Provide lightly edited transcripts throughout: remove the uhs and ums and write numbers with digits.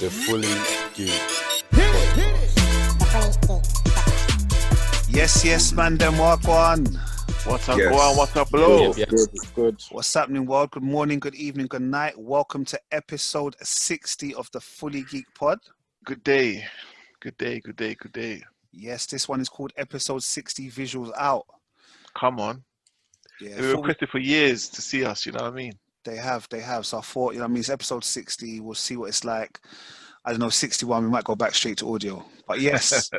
the fully geek. Yes, man, them walk on. What's up, Yes. go on? What's up, below? Yeah. Good. What's happening, world? Good morning, good evening, good night. Welcome to episode 60 of the Fully Geek Pod. Good day. Good day, good day, good day. Yes, this one is called episode 60 Visuals Out. Come on. Yeah, They were requested for years to see us, you know what I mean? they have. So I thought, you know what I mean, it's episode 60. We'll see what it's like. I don't know, 61, we might go back straight to audio. But yes,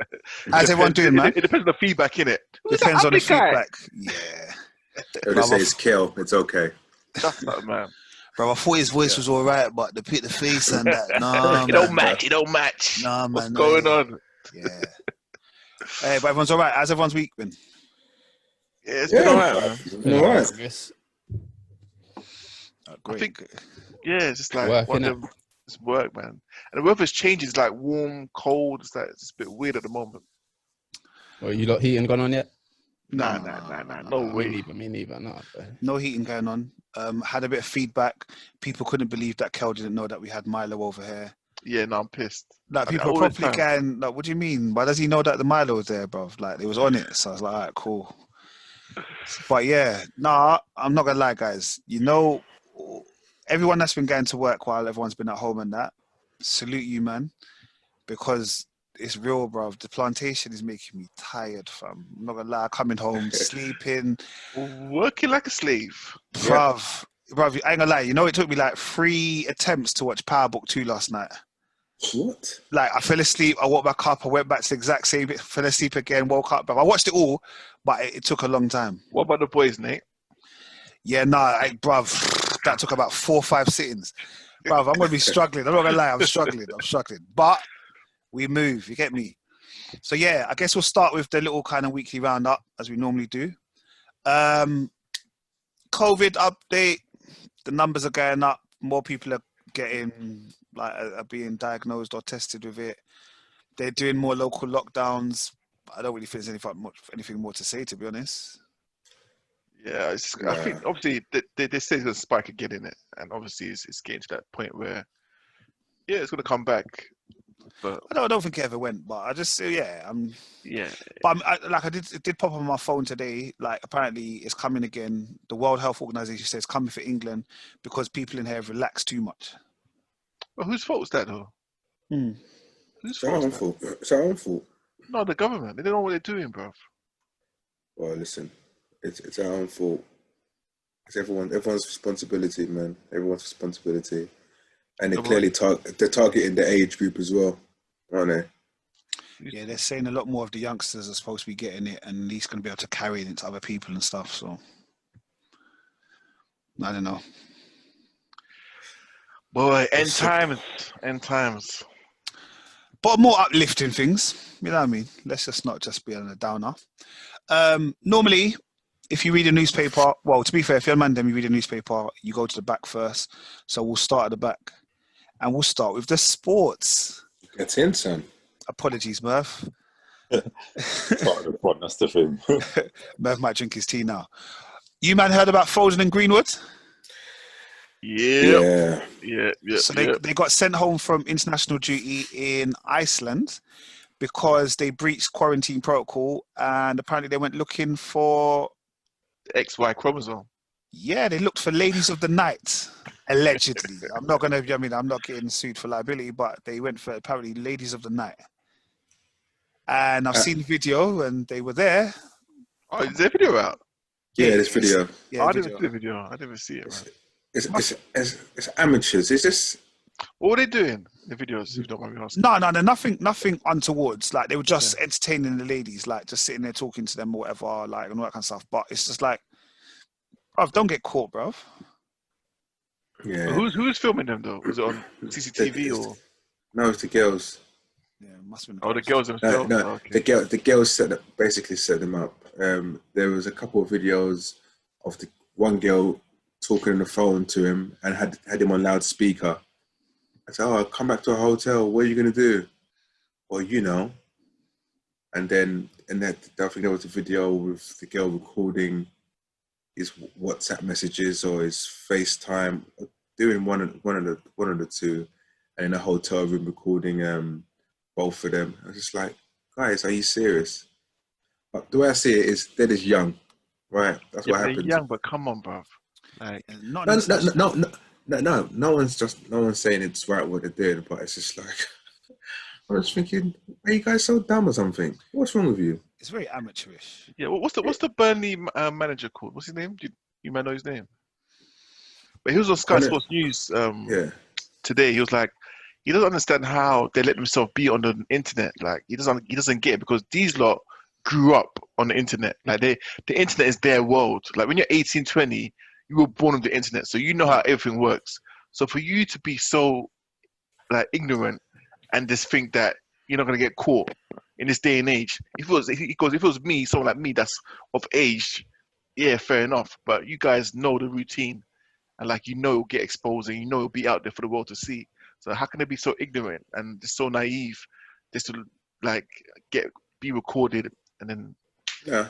how's everyone doing, man? It depends on the feedback, innit? Depends on the African guy? feedback. Yeah. They say it's kill. It's okay. That's not, man. Bro, I thought his voice was all right, but the face and that, nah, It don't match. It don't match. Nah, man. What's nah. going on? Yeah. Hey, but everyone's all right. How's everyone's week been? Yeah, it's been alright, man. All right. Yes. Great. I think, yeah, it's just like Work, one of innit? them. It's work, man. And the weather's changing. It's like warm, cold. It's like it's a bit weird at the moment. Well, you lot heating gone on yet? Nah. No Me way. neither. Nah, bro. No heating going on. Had a bit of feedback. People couldn't believe that Kel didn't know that we had Milo over here. Yeah, no, I'm pissed. Like, I mean, people all are the properly time. going, like, what do you mean? Why does he know that the Milo was there, bro? Like, it was on it. So I was like, all right, cool. But yeah, nah, I'm not going to lie, guys. You know, everyone that's been going to work while everyone's been at home and that, salute you, man. Because it's real, bro. The plantation is making me tired, fam. I'm not going to lie. Coming home, sleeping. Working like a slave. Bruv, I ain't gonna lie, you know, it took me like 3 attempts to watch Power Book 2 last night. What? Like, I fell asleep, I woke back up, I went back to the exact same bit, fell asleep again, woke up. But I watched it all, but it took a long time. What about the boys, Nate? Yeah, bruv, that took about 4 or 5 sittings. Bruv, I'm gonna be struggling. I'm not gonna lie, I'm struggling. But we move, you get me? So yeah, I guess we'll start with the little kind of weekly roundup, as we normally do. COVID update. The numbers are going up. More people are getting, like, are being diagnosed or tested with it. They're doing more local lockdowns. I don't really think there's anything more to say, to be honest. Yeah, I think obviously they say it's going to spike again in it, and obviously it's getting to that point where, yeah, it's going to come back. But I don't think it ever went, but I just, yeah. yeah, But it did pop up on my phone today. Like, apparently it's coming again. The World Health Organization says it's coming for England because people in here have relaxed too much. well, whose fault is that though? Whose It's fault? our Is own that? fault. It's our own fault. No, the government. They don't know what they're doing, bruv. Well, listen, it's our own fault. It's everyone's responsibility, man. Everyone's responsibility. And they're clearly they're targeting the age group as well, aren't they? Yeah, they're saying a lot more of the youngsters are supposed to be getting it, and he's going to be able to carry it into other people and stuff. So I don't know. Boy, end times. But more uplifting things, you know what I mean? Let's just not just be on a downer. Normally, if you read a newspaper, well, to be fair, if you're a man, then you read a newspaper, you go to the back first. So we'll start at the back, and we'll start with the sports. Get in, son. Apologies, Merv. Part of the pod, that's the thing. Merv might drink his tea now. You, man, heard about Foden and Greenwood? Yeah. So they got sent home from international duty in Iceland because they breached quarantine protocol, and apparently they went looking for... XY chromosome. Yeah, they looked for ladies of the night, allegedly. I'm not getting sued for liability, but they went for apparently ladies of the night. And I've seen the video, and they were there. Oh, is there a video out? Yeah, this video. Yeah, I didn't see the video. I didn't even see it, man. It's amateurs. It's just What were they doing in the videos, if you don't mind me asking? No, nothing untowards. Like, they were just entertaining the ladies, like just sitting there talking to them or whatever, like, and all that kind of stuff. But it's just like, bruv, don't get caught, bruv. yeah. Who's filming them though? Was it on CCTV or? No, it's the girls. Yeah, must have been. Oh, the girls themselves. No, Oh, okay. the girls basically set them up. There was a couple of videos of the one girl talking on the phone to him and had him on loudspeaker. I said, "Oh, I'll come back to a hotel. What are you gonna do?" Well, you know. And then I think there was a video with the girl recording his WhatsApp messages or his FaceTime, doing one of the two, and in a hotel room recording both of them. I was just like, guys, are you serious? But the way I see it is they're just young, right? That's what they're happens. young, but come on, bruv. Like, Not No, necessarily. no one's saying it's right what they're doing, but it's just like I was thinking, are you guys so dumb or something? What's wrong with you? It's very amateurish. yeah, what's the Burnley manager called? What's his name? Do you might know his name? But he was on Sky Connor- Sports News Yeah. today. He was like, he doesn't understand how they let themselves be on the internet. Like he doesn't get it because these lot grew up on the internet. Like the internet is their world. Like when you're 18, 20, you were born on the internet, so you know how everything works. So for you to be so like ignorant and just think that you're not gonna get caught in this day and age, if it was me, someone like me that's of age, yeah, fair enough. But you guys know the routine, and like it'll get exposed, and it'll be out there for the world to see. So how can they be so ignorant and just so naive, just to like be recorded and then Yeah.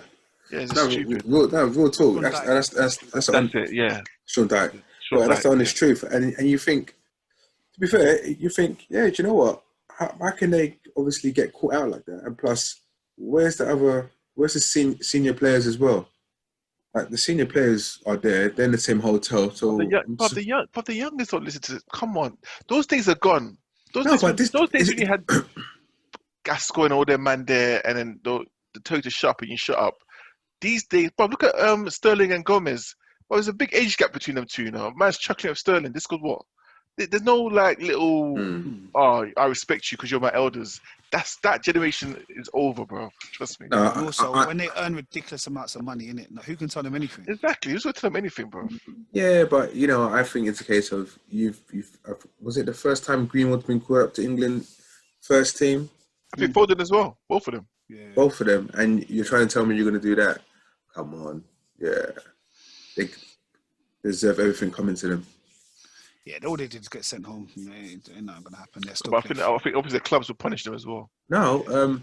it's No, just stupid. real talk. Sean That's That's it, yeah. Sean Dyche. Sure, But that's the like, honest truth. And you think, to be fair, you think, yeah, do you know what? How can they obviously get caught out like that? And plus, where's the senior players as well? Like the senior players are there, they're in the same hotel. So but the youngest don't listen to it. Come on, those days are gone. Those No, days, but this- those days is when you had Gascoigne and all their man there, and then the tell you to shut up and you shut up. These days, but look at Sterling and Gomez. Well, there's a big age gap between them two. Man's chuckling at Sterling. This goes what? There's no like little. Oh, I respect you because you're my elders. That generation is over, bro. Trust me. No, And also, when they earn ridiculous amounts of money, innit? Now, who can tell them anything? Exactly. Who's going to tell them anything, bro? yeah, but I think it's a case of was it the first time Greenwood's been called up to England first team? I think Foden as well. Both of them. Yeah. Both of them, and you're trying to tell me you're going to do that? Come on, yeah, they deserve everything coming to them. Yeah, all they did is get sent home. It's not going to happen. They're still But I think obviously the clubs will punish them as well. No,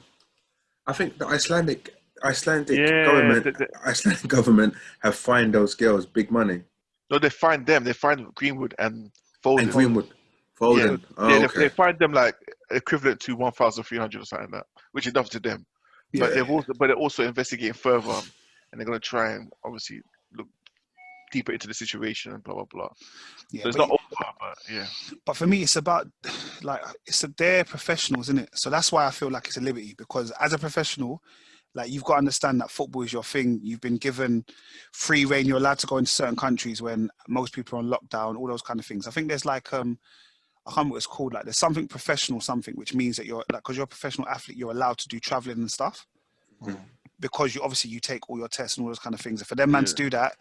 I think the Icelandic Yeah, Icelandic government have fined those girls big money. No, they find them. They find Greenwood and Foden. And Greenwood, Foden. Yeah, Okay. they find them like equivalent to 1,300 or something like that, which is enough to them. But Yeah. they're also investigating further, and they're going to try and obviously look deeper into the situation and blah blah blah. Yeah, So it's but not over, but yeah. But for me, it's about like they're professionals, isn't it? So that's why I feel like it's a liberty, because as a professional, like you've got to understand that football is your thing. You've been given free reign. You're allowed to go into certain countries when most people are on lockdown. All those kind of things. I think there's like I can't remember what it's called. Like there's something professional, which means that you're like, because you're a professional athlete, you're allowed to do traveling and stuff. Because you take all your tests and all those kind of things. And for them man to do that,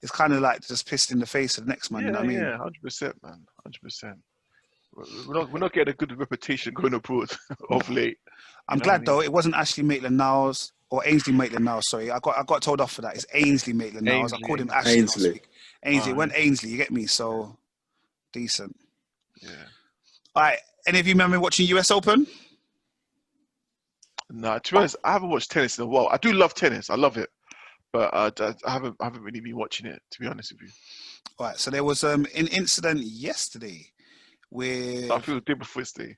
it's kind of like just pissed in the face of the next man. You know what I mean? Yeah, 100%, man, 100%. We're not getting a good reputation going abroad of late. I'm glad though it wasn't Ashley Maitland-Niles or Ainsley Maitland-Niles. Sorry, I got told off for that. It's Ainsley Maitland-Niles. I called him Ashley last week. Ainsley, it went Ainsley. You get me? So decent. Yeah. All right. Any of you remember watching US Open? No, to be honest, I haven't watched tennis in a while. I do love tennis. I love it. But I haven't really been watching it, to be honest with you. All right. So there was an incident yesterday with... I feel the day before yesterday.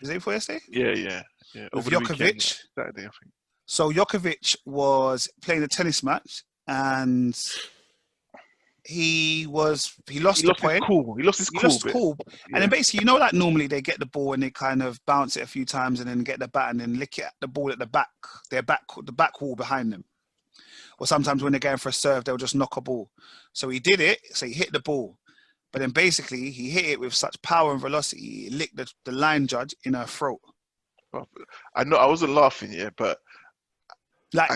Was it before yesterday? Yeah. With Over the Djokovic. weekend, Saturday, I think. So Djokovic was playing a tennis match and he lost the point. He lost his cool. Yeah. And then basically, like normally they get the ball and they kind of bounce it a few times and then get the bat and then lick it at the ball at the back, the back wall behind them. Or sometimes when they're going for a serve, they'll just knock a ball. So he did it. So he hit the ball. But then basically he hit it with such power and velocity, it licked the line judge in her throat. I know I wasn't laughing, but like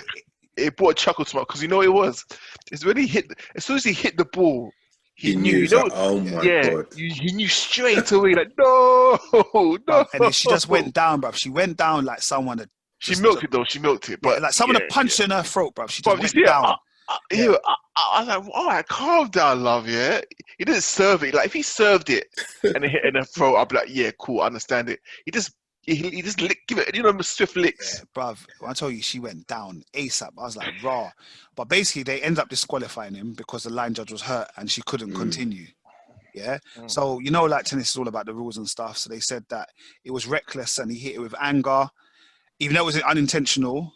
it brought a chuckle to my, because you know what it was? It's when as soon as he hit the ball, he knew. Oh my God. He knew straight away, like, no. And then she just went down, bruv. She went down like someone had... She milked it, though. She milked it. But like someone had punched in her throat, bruv. She just went down. I was like, all right, calm down, love, yeah? He didn't serve it. Like, if he served it and it hit in her throat, I'd be like, yeah, cool, I understand it. He just give it, swift licks. Yeah, bruv, I told you, she went down ASAP. I was like, raw. But basically, they ended up disqualifying him because the line judge was hurt and she couldn't continue. Yeah. Mm. So, you know, like tennis is all about the rules and stuff. So they said that it was reckless and he hit it with anger, even though it was unintentional.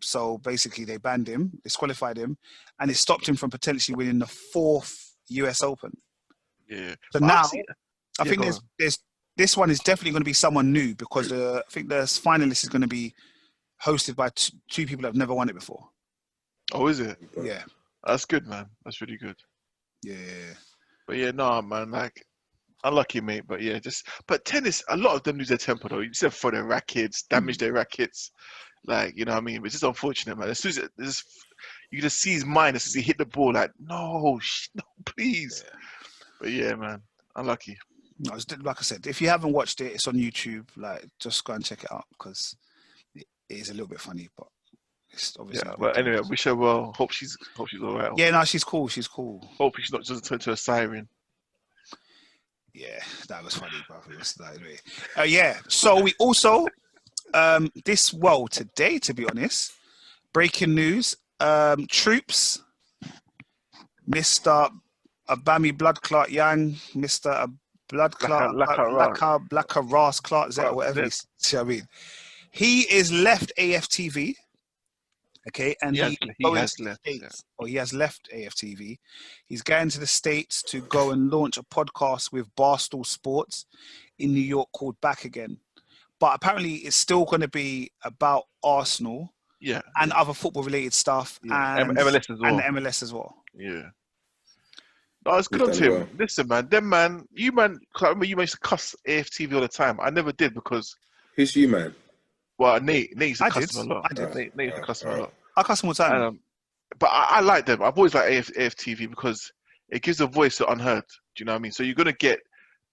So basically they banned him, disqualified him, and it stopped him from potentially winning the 4th US Open. Yeah. So But now, obviously- I Yeah, think go there's this one is definitely going to be someone new because I think the finalist is going to be hosted by two people that have never won it before. Oh, is it? Yeah. That's good, man. That's really good. Yeah. But yeah, no, man, like, unlucky, mate. But yeah, but tennis, a lot of them lose their temper, though. You said for their rackets, damage their rackets. Like, you know what I mean? It's just unfortunate, man. As soon as you just see his mind as soon as he hit the ball, like, no, no, please. Yeah. But yeah, man, unlucky. No, like I said, if you haven't watched it, it's on YouTube. Like, just go and check it out because it is a little bit funny, but it's obviously. Yeah, but anyway, wish her well. Hope she's all right. Yeah, no, she's cool. She's cool. Hopefully she's not just turned to a siren. Yeah, that was funny, bro. It was like, anyway. Yeah. So we also today, to be honest, breaking news. Troops, Mr. Abami Blood Clot Yang, Mr. Blood Clot Blacker Ras Clot Z, or whatever. You see what I mean? He is left AFTV. Okay, and he has left. Or he has left AFTV. He's going to the States to go and launch a podcast with Barstool Sports in New York called Back Again. But apparently, it's still going to be about Arsenal, and other football-related stuff, and MLS as well. And the MLS as well. Yeah. No, it's good on him. Well. Listen, man, you remember you used to cuss AFTV all the time. I never did because. Who's you, man? Well, Nate used to cuss him a lot. I did. Nate used to cuss him a lot. I cuss him all the time. But I like them. I've always liked AFTV because it gives a voice to unheard. Do you know what I mean? So you're gonna get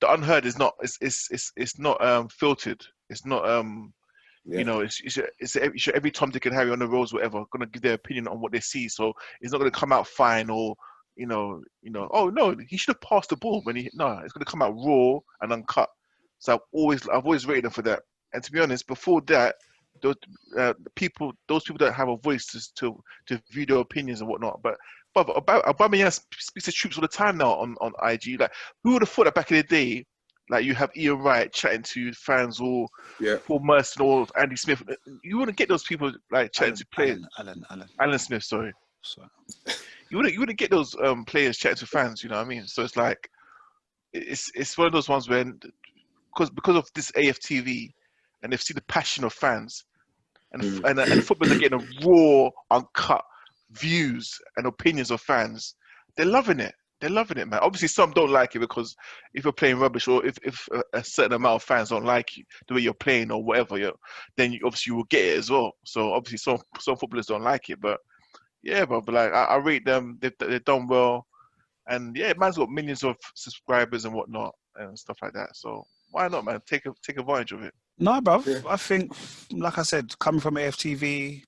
the unheard is not it's not filtered. It's not you know it's every Tom, Dick and Harry on the roads, whatever, gonna give their opinion on what they see. So it's not gonna come out fine or you know oh no, he should have passed the ball when it's gonna come out raw and uncut. So I've always rated them for that. And to be honest, before that, those people that have a voice to view their opinions and whatnot. But Aubameyang speaks to troops all the time now on IG. Like, who would have thought that back in the day, like you have Ian Wright chatting to fans or Paul Merson or Andy Smith. You wouldn't get those people like chatting to players. Alan Smith, sorry. You wouldn't get those players chatting to fans. You know what I mean? So it's like it's one of those ones when because of this AFTV. And they've seen the passion of fans, and footballers are getting a raw, uncut views and opinions of fans. They're loving it. They're loving it, man. Obviously, some don't like it because if you're playing rubbish or if a certain amount of fans don't like you, the way you're playing or whatever, then obviously you will get it as well. So obviously, some footballers don't like it, but yeah, but like I rate them. They've done well, and yeah, man's got millions of subscribers and whatnot and stuff like that. So why not, man? Take advantage of it. No, bruv. Yeah. I think, like I said, coming from AFTV,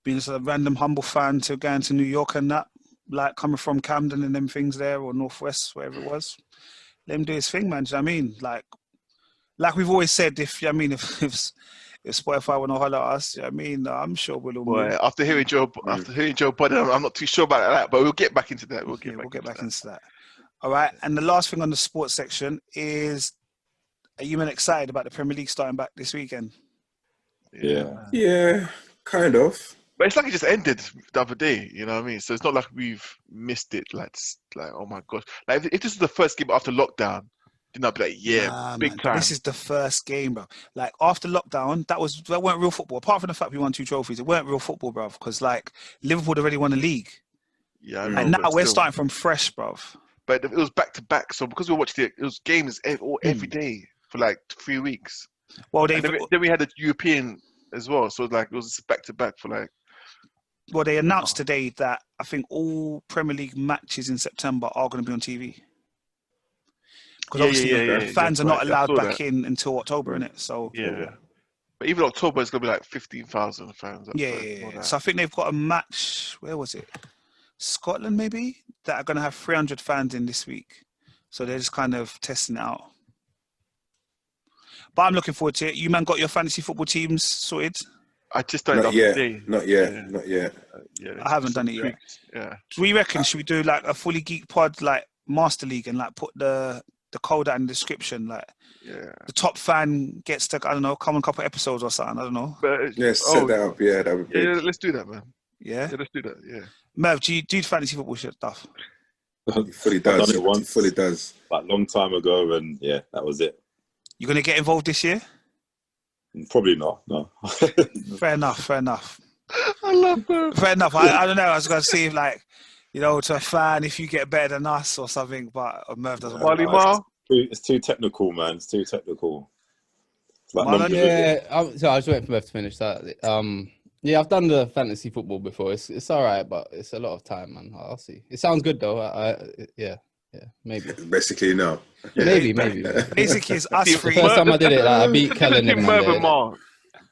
being just a random humble fan to going to New York and that, like coming from Camden and them things there or Northwest, wherever it was, let him do his thing, man. Do you know what I mean? Like we've always said, if Spotify want to holler at us, you know what I mean, I'm sure we'll all move. After hearing Joe Budden, I'm not too sure about that, but we'll get back into that. We'll get back into that. All right, and the last thing on the sports section is. Are you men excited about the Premier League starting back this weekend? Yeah, kind of. But it's like it just ended the other day, you know what I mean? So it's not like we've missed it. Like oh my gosh. Like if this is the first game after lockdown, then I'd be like, big time. This is the first game, bro. Like after lockdown, that weren't real football. Apart from the fact we won 2 trophies, it weren't real football, bro. Because like Liverpool had already won the league. Yeah, I know, and now we're starting from fresh, bro. But it was back to back. So because we were watching it was games every day. For like 3 weeks. Well, then we had the European as well, so like it was back to back for like. Well, they announced today that I think all Premier League matches in September are going to be on TV. Because obviously fans are not allowed back in until October, innit? So but even October is going to be like 15,000 fans. Yeah. So I think they've got a match. Where was it? Scotland, maybe, that are going to have 300 fans in this week. So they're just kind of testing it out. But I'm looking forward to it. You man got your fantasy football teams sorted? I just don't know. Not yet. I haven't done it yet. Yeah. Do we reckon, should we do like a fully geek pod, like Master League and like put the code out in the description. Like Yeah. the top fan gets to, I don't know, come on a couple episodes or something. I don't know. But Yeah, set that up. Yeah, that would be yeah, big. let's do that, man. Yeah. Yeah, let's do that. Yeah. Merv, do you fantasy football shit stuff? He fully I've does. done it He once, fully does. like long time ago, and yeah, that was it. You gonna get involved this year? Probably not. No. Fair enough. I love that. Fair enough. I don't know. I was gonna see if like, you know, to a fan, if you get better than us or something, but Merv doesn't want Marley to. Mar. It's too technical, man. It's too technical. It's like Marlon? longevity. Yeah, so I was waiting for Merv to finish that. Yeah, I've done the fantasy football before. It's all right, but it's a lot of time, man. I'll see. It sounds good though. Yeah, maybe. Basically, no. Maybe. Basically, it's us See, three. First time I did it, like, I beat That's the Kellen difference them between Merv man. and Mar.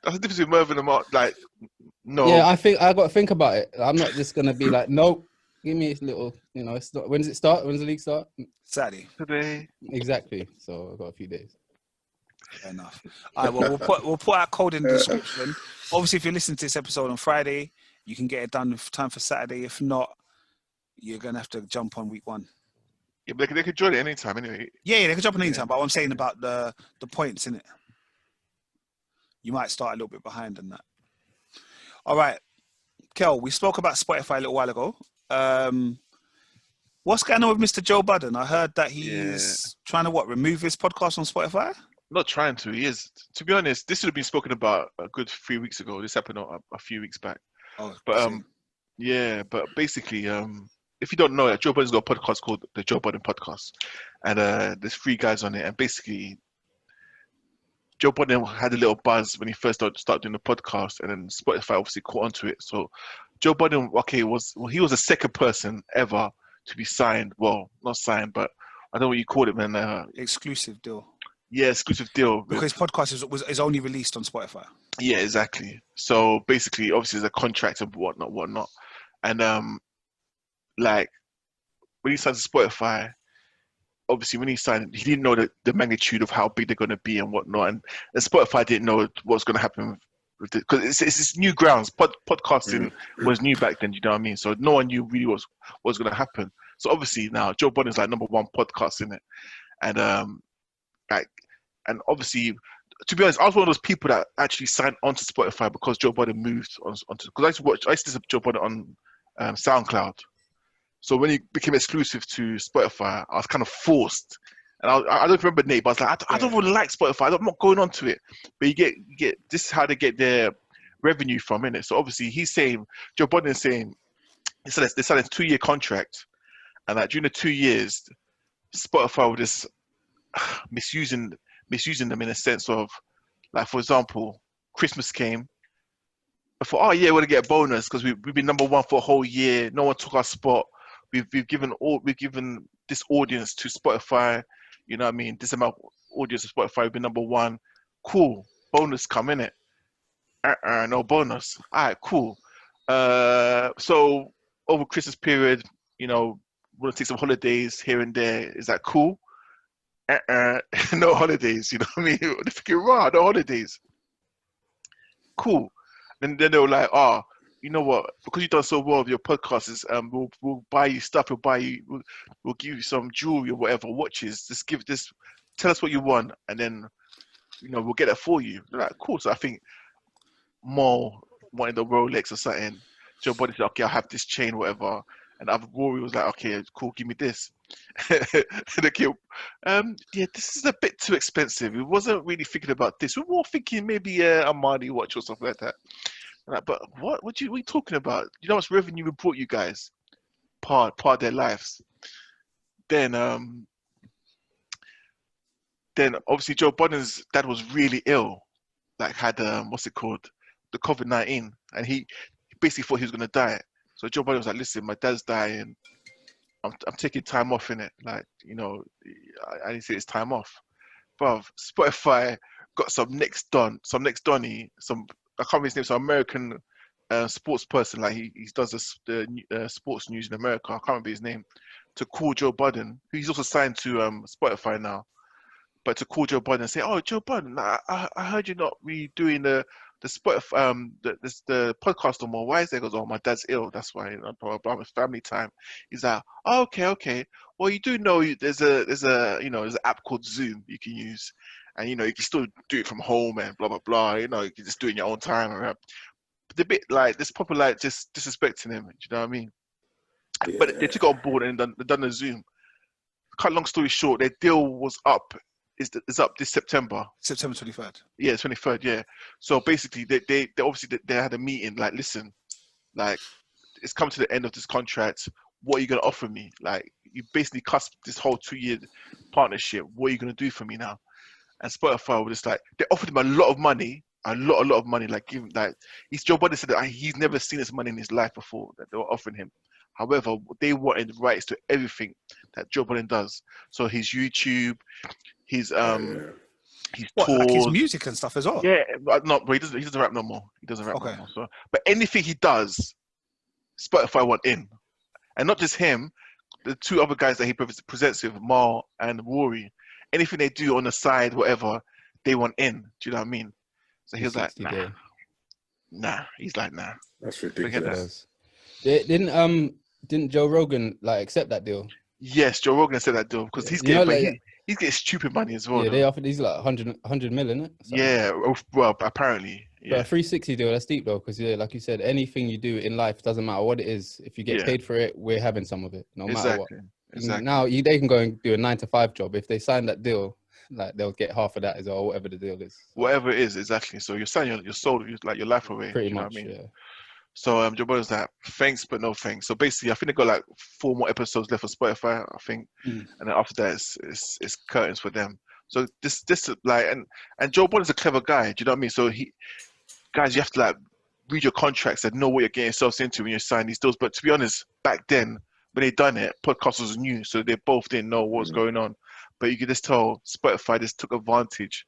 That's the difference between Merv and Mar. Like, no. Yeah, I think I got to think about it. I'm not just gonna be like, nope. Give me a little, you know. It's not. When does it start? When does the league start? Saturday. Today. Exactly. So I've got a few days. Fair enough. All right, well, we'll put our code in the description. Obviously, if you're listening to this episode on Friday, you can get it done in time for Saturday. If not, you're gonna have to jump on week 1. Yeah, but they could join it anytime anyway. Yeah, they can jump on anytime. But what I'm saying about the points in it, you might start a little bit behind on that. All right, Kel, we spoke about Spotify a little while ago. What's going on with Mr. Joe Budden? I heard that he's trying to remove his podcast on Spotify. Not trying to. He is. To be honest, this would have been spoken about a good 3 weeks ago. This happened a few weeks back. Oh, But yeah. But basically, if you don't know it, Joe Budden's got a podcast called the Joe Budden Podcast, and there's 3 guys on it. And basically, Joe Budden had a little buzz when he first started doing the podcast, and then Spotify obviously caught onto it. So Joe Budden, he was the second person ever to be signed. Well, not signed, but I don't know what you call it, man. exclusive deal. Yeah, exclusive deal. Because podcast is only released on Spotify. Yeah, exactly. So basically, obviously, there's a contract and whatnot. And like when he signed to Spotify, obviously when he signed, he didn't know the magnitude of how big they're going to be and whatnot. And Spotify didn't know what's going to happen with it, because it's new grounds. Podcasting was new back then. You know what I mean? So no one knew really what was going to happen. So obviously now Joe Budden's like #1 podcast in it, and and obviously, to be honest, I was one of those people that actually signed onto Spotify because Joe Budden moved onto. Because I used to listen to Joe Budden on SoundCloud. So when he became exclusive to Spotify, I was kind of forced. And I don't remember Nate, but I was like, I don't really like Spotify. I'm not going onto it. But you get this is how they get their revenue from, innit? So obviously he's saying, Joe Budden is saying, they signed a 2-year contract, and that during the 2 years, Spotify would just misusing them in a sense of, like, for example, Christmas came. I thought, oh yeah, we're gonna get a bonus because we've been #1 for a whole year. No one took our spot. We've given this audience to Spotify. You know what I mean? This amount of audience to Spotify. We've been #1. Cool. Bonus come in it. No bonus. All right, cool. So over Christmas period, you know, we're gonna take some holidays here and there. Is that cool? No holidays, you know what I mean? They're thinking, raw, no holidays. Cool. And then they were like, oh, you know what? Because you've done so well with your podcasts, we'll buy you stuff. We'll give you some jewelry or whatever, watches. Tell us what you want, and then, you know, we'll get it for you. They're like, cool. So I think Mo wanted the Rolex or something. Joe Budden said, okay, I'll have this chain, whatever. And Rory was like, okay, cool, give me this. The kid, yeah, this is a bit too expensive. We wasn't really thinking about this. We were more thinking maybe a Armani watch or something like that. Like, but what are you talking about? You know how much revenue we brought you guys? Part of their lives. Then obviously Joe Budden's dad was really ill, like had what's it called, the COVID-19, and he basically thought he was gonna die. So Joe Budden was like, listen, my dad's dying. I'm taking time off in it. Like, you know, I need to take this time off. Bruv, Spotify got some next Donny, I can't remember his name, some American sports person. Like he does the sports news in America. I can't remember his name. To call Joe Budden, who's also signed to Spotify now. But to call Joe Budden and say, oh, Joe Budden, I heard you're not really doing the the the podcast no more. Why is there? Goes, oh, my dad's ill. That's why. Blah, blah, it's family time. He's like, oh, okay. Well, you do know there's an app called Zoom you can use, and you can still do it from home and blah blah blah. You can just do it in your own time. Right? But the bit like this, proper like just disrespecting him. Do you know what I mean? Yeah. But they took it on board and done the Zoom. Cut long story short, their deal was up. Is up this September. September 23rd. Yeah, 23rd. Yeah. So basically, they obviously they had a meeting. Like, listen, like it's come to the end of this contract. What are you gonna offer me? Like, you basically cusped this whole 2-year partnership. What are you gonna do for me now? And Spotify was just like, they offered him a lot of money, a lot of money. Like, give like Joe Budden said that he's never seen this money in his life before that they were offering him. However, they wanted rights to everything that Joe Budden does. So his YouTube, his tours, like his music and stuff as well. Yeah, but he doesn't rap no more. He doesn't rap no more. So, but anything he does, Spotify want in, and not just him. The 2 other guys that he presents with, Marl and Rory. Anything they do on the side, whatever, they want in. Do you know what I mean? So he was like, nah. He's like, nah. That's ridiculous. Didn't Joe Rogan like accept that deal? Yes, Joe Rogan said that deal because he's getting he's getting stupid money as well. Yeah, they offered these like 100 million. Isn't it? Yeah, well, apparently. Yeah. But a 360 deal, that's deep though, because like you said, anything you do in life doesn't matter what it is. If you get paid for it, we're having some of it, no matter what. Exactly. Now they can go and do a 9-to-5 job. If they sign that deal, like they'll get half of that as well, whatever the deal is. Whatever it is, exactly. So you're selling your soul, like your life away. Pretty much, know what I mean? yeah. So Joe Budden's like, thanks but no thanks. So basically, I think they got like 4 more episodes left for Spotify, I think, and then after that, it's curtains for them. So this like, and Joe Budden's a clever guy. Do you know what I mean? So you have to like read your contracts and know what you're getting yourselves into when you sign these deals. But to be honest, back then when they done it, podcast was new, so they both didn't know what was going on. But you could just tell Spotify just took advantage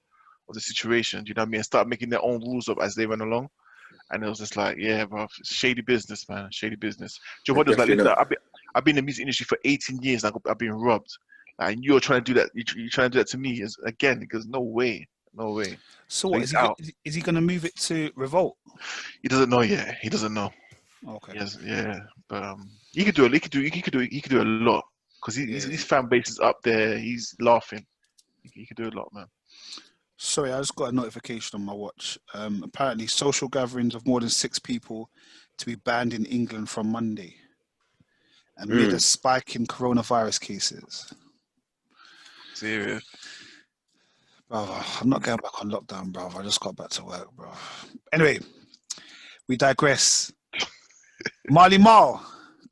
of the situation. Do you know what I mean? And started making their own rules up as they went along. And it was just like, yeah, bro, shady business, man, shady business. Joe Budden was like, listen, I've been in the music industry for 18 years and I've been robbed. And you're trying to do that. You're trying to do that to me again, because no way. So what, is he going to move it to Revolt? He doesn't know yet. He doesn't know. Okay. Yes, yeah, but he could do it. He could do a lot because his fan base is up there. He's laughing. He could do a lot, man. Sorry, I just got a notification on my watch. Apparently, social gatherings of more than 6 people to be banned in England from Monday, amid a spike in coronavirus cases. Serious. Bro, I'm not going back on lockdown, bro. I just got back to work, bro. Anyway, we digress. Marlon,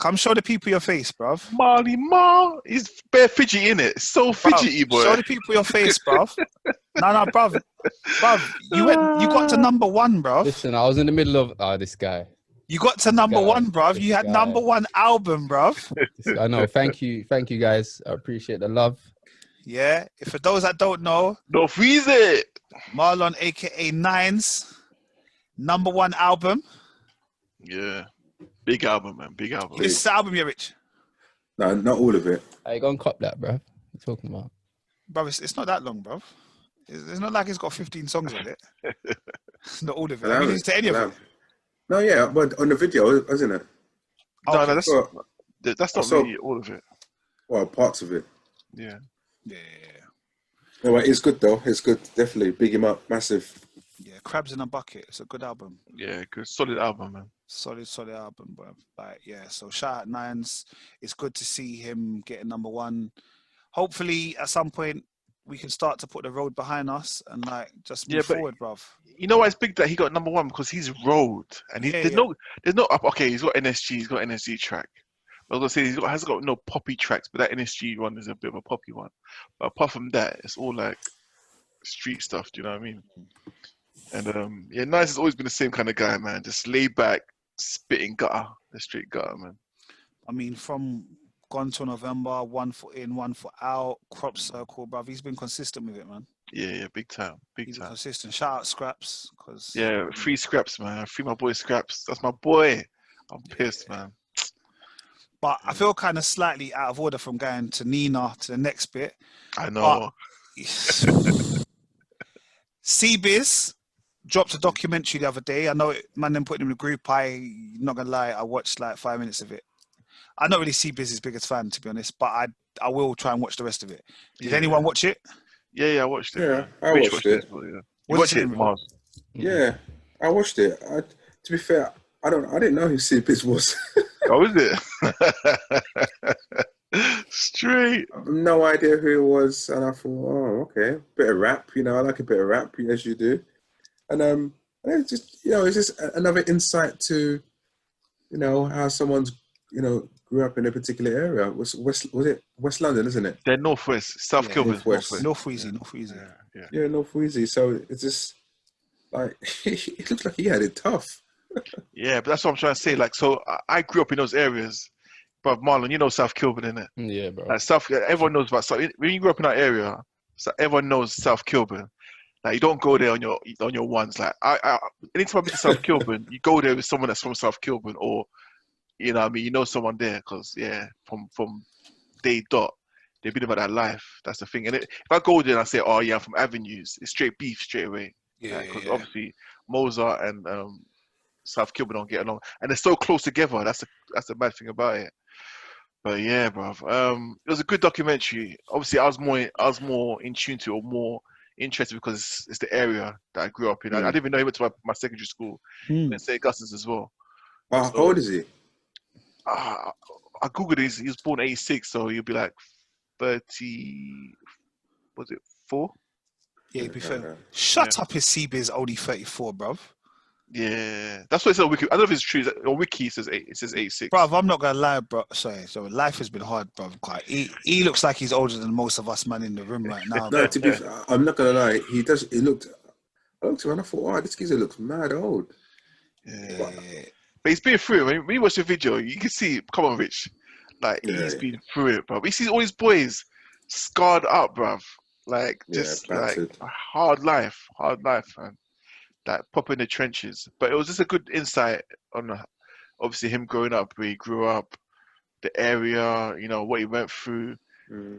come show the people your face, bruv. Marlon, he's bare fidgety, innit? So fidgety, boy. Show the people your face, bruv. No, bruv. Bruv, you got to number 1, bruv. Listen, I was in the middle of this guy. You got to number 1, bruv. You had number 1 album, bruv. I know. Thank you, guys. I appreciate the love. Yeah. If for those that don't know, don't freeze it. Marlon, aka Nines, number 1 album. Yeah. Big album, man. Big album. This is the album, you're rich. No, not all of it. I go and cop that, bro. What are you talking about? Bro, it's not that long, bro. It's not like it's got 15 songs on it. It's not all of it. I mean, to any of it. No, yeah, but on the video, isn't it? No, that's not really all of it. Well, parts of it. Yeah. No, it's good though. It's good. Definitely. Big him up. Massive. Yeah, Crabs in a Bucket. It's a good album. Yeah, good. Solid album, man. Solid album, bro. Like, yeah, so shout out Nines. It's good to see him getting number 1. Hopefully, at some point, we can start to put the road behind us and like just move forward, bruv. You know why it's big that he got number 1? Because he's road. And there's no okay, he's got NSG track. I was gonna say he hasn't got no poppy tracks, but that NSG one is a bit of a poppy one. But apart from that, it's all like street stuff. Do you know what I mean? And Nice has always been the same kind of guy, man. Just laid back, spitting gutter, the straight gutter, man. I mean, from Gone to November, 1 foot in, 1 foot out, Crop Circle, bruv. He's been consistent with it, man. Yeah, big time, He's been consistent. Shout out Scraps, free Scraps, man. Free my boy Scraps. That's my boy. I'm pissed, man. But I feel kind of slightly out of order from going to Nina to the next bit. I know. C-Biz, dropped a documentary the other day. I know it, man, then put it in the group. Not gonna lie, I watched like 5 minutes of it. I'm not really CBiz's biggest fan, to be honest, but I will try and watch the rest of it. Did anyone watch it? Yeah, I watched it. Yeah, I Rich watched it. Well, yeah. What's Watch his it, name? Mars. Yeah, I watched it. To be fair, I didn't know who CBiz was. Oh, is it? Straight. I have no idea who it was, and I thought, oh, okay, bit of rap. You know, I like a bit of rap, as you do. And it's just, it's just another insight to, how someone's, grew up in a particular area. Was it West London, isn't it? They're Northwest. South Kilburn. Northwest. North Wheezy. Yeah, North Wheezy. So it's just like it looks like he had it tough. Yeah, but that's what I'm trying to say. Like, so I grew up in those areas. But Marlon, you know South Kilburn, innit? Yeah, bro. Like everyone knows about South. When you grew up in that area, everyone knows South Kilburn. Like, you don't go there on your ones. Like, anytime I visit South Kilburn, you go there with someone that's from South Kilburn, or you know someone there, because from day dot, they've been about that life. That's the thing. And if I go there and I say, oh yeah, I'm from Avenues, it's straight beef straight away. Yeah, because obviously Mozart and South Kilburn don't get along, and they're so close together. That's the bad thing about it. But yeah, bruv. It was a good documentary. Obviously, I was more in tune to it, or more interested, because it's the area that I grew up in. I didn't even know he went to my secondary school in St. Augustine's as well. How old is he? I googled it. He was born 86, so he'll be like 30. Was it 4? Yeah, to be fair. Shut up, his CBiz only 34, bruv. Yeah, that's what it says on Wiki. I don't know if it's true. On Wiki, it says 86. Bruv, I'm not gonna lie, bro. Sorry, so life has been hard, bruv. Quite. He looks like he's older than most of us, man, in the room right now. No, to be fair, I'm not gonna lie. He does. I looked at him and I thought, oh, this geezer looks mad old. Yeah. But he's been through it. When you watch the video, you can see. Come on, Rich. Like, he's been through it, bruv. He sees all his boys scarred up, bruv. Like, just like a hard life, man. Like, pop in the trenches. But it was just a good insight on obviously him growing up, where he grew up, the area, what he went through,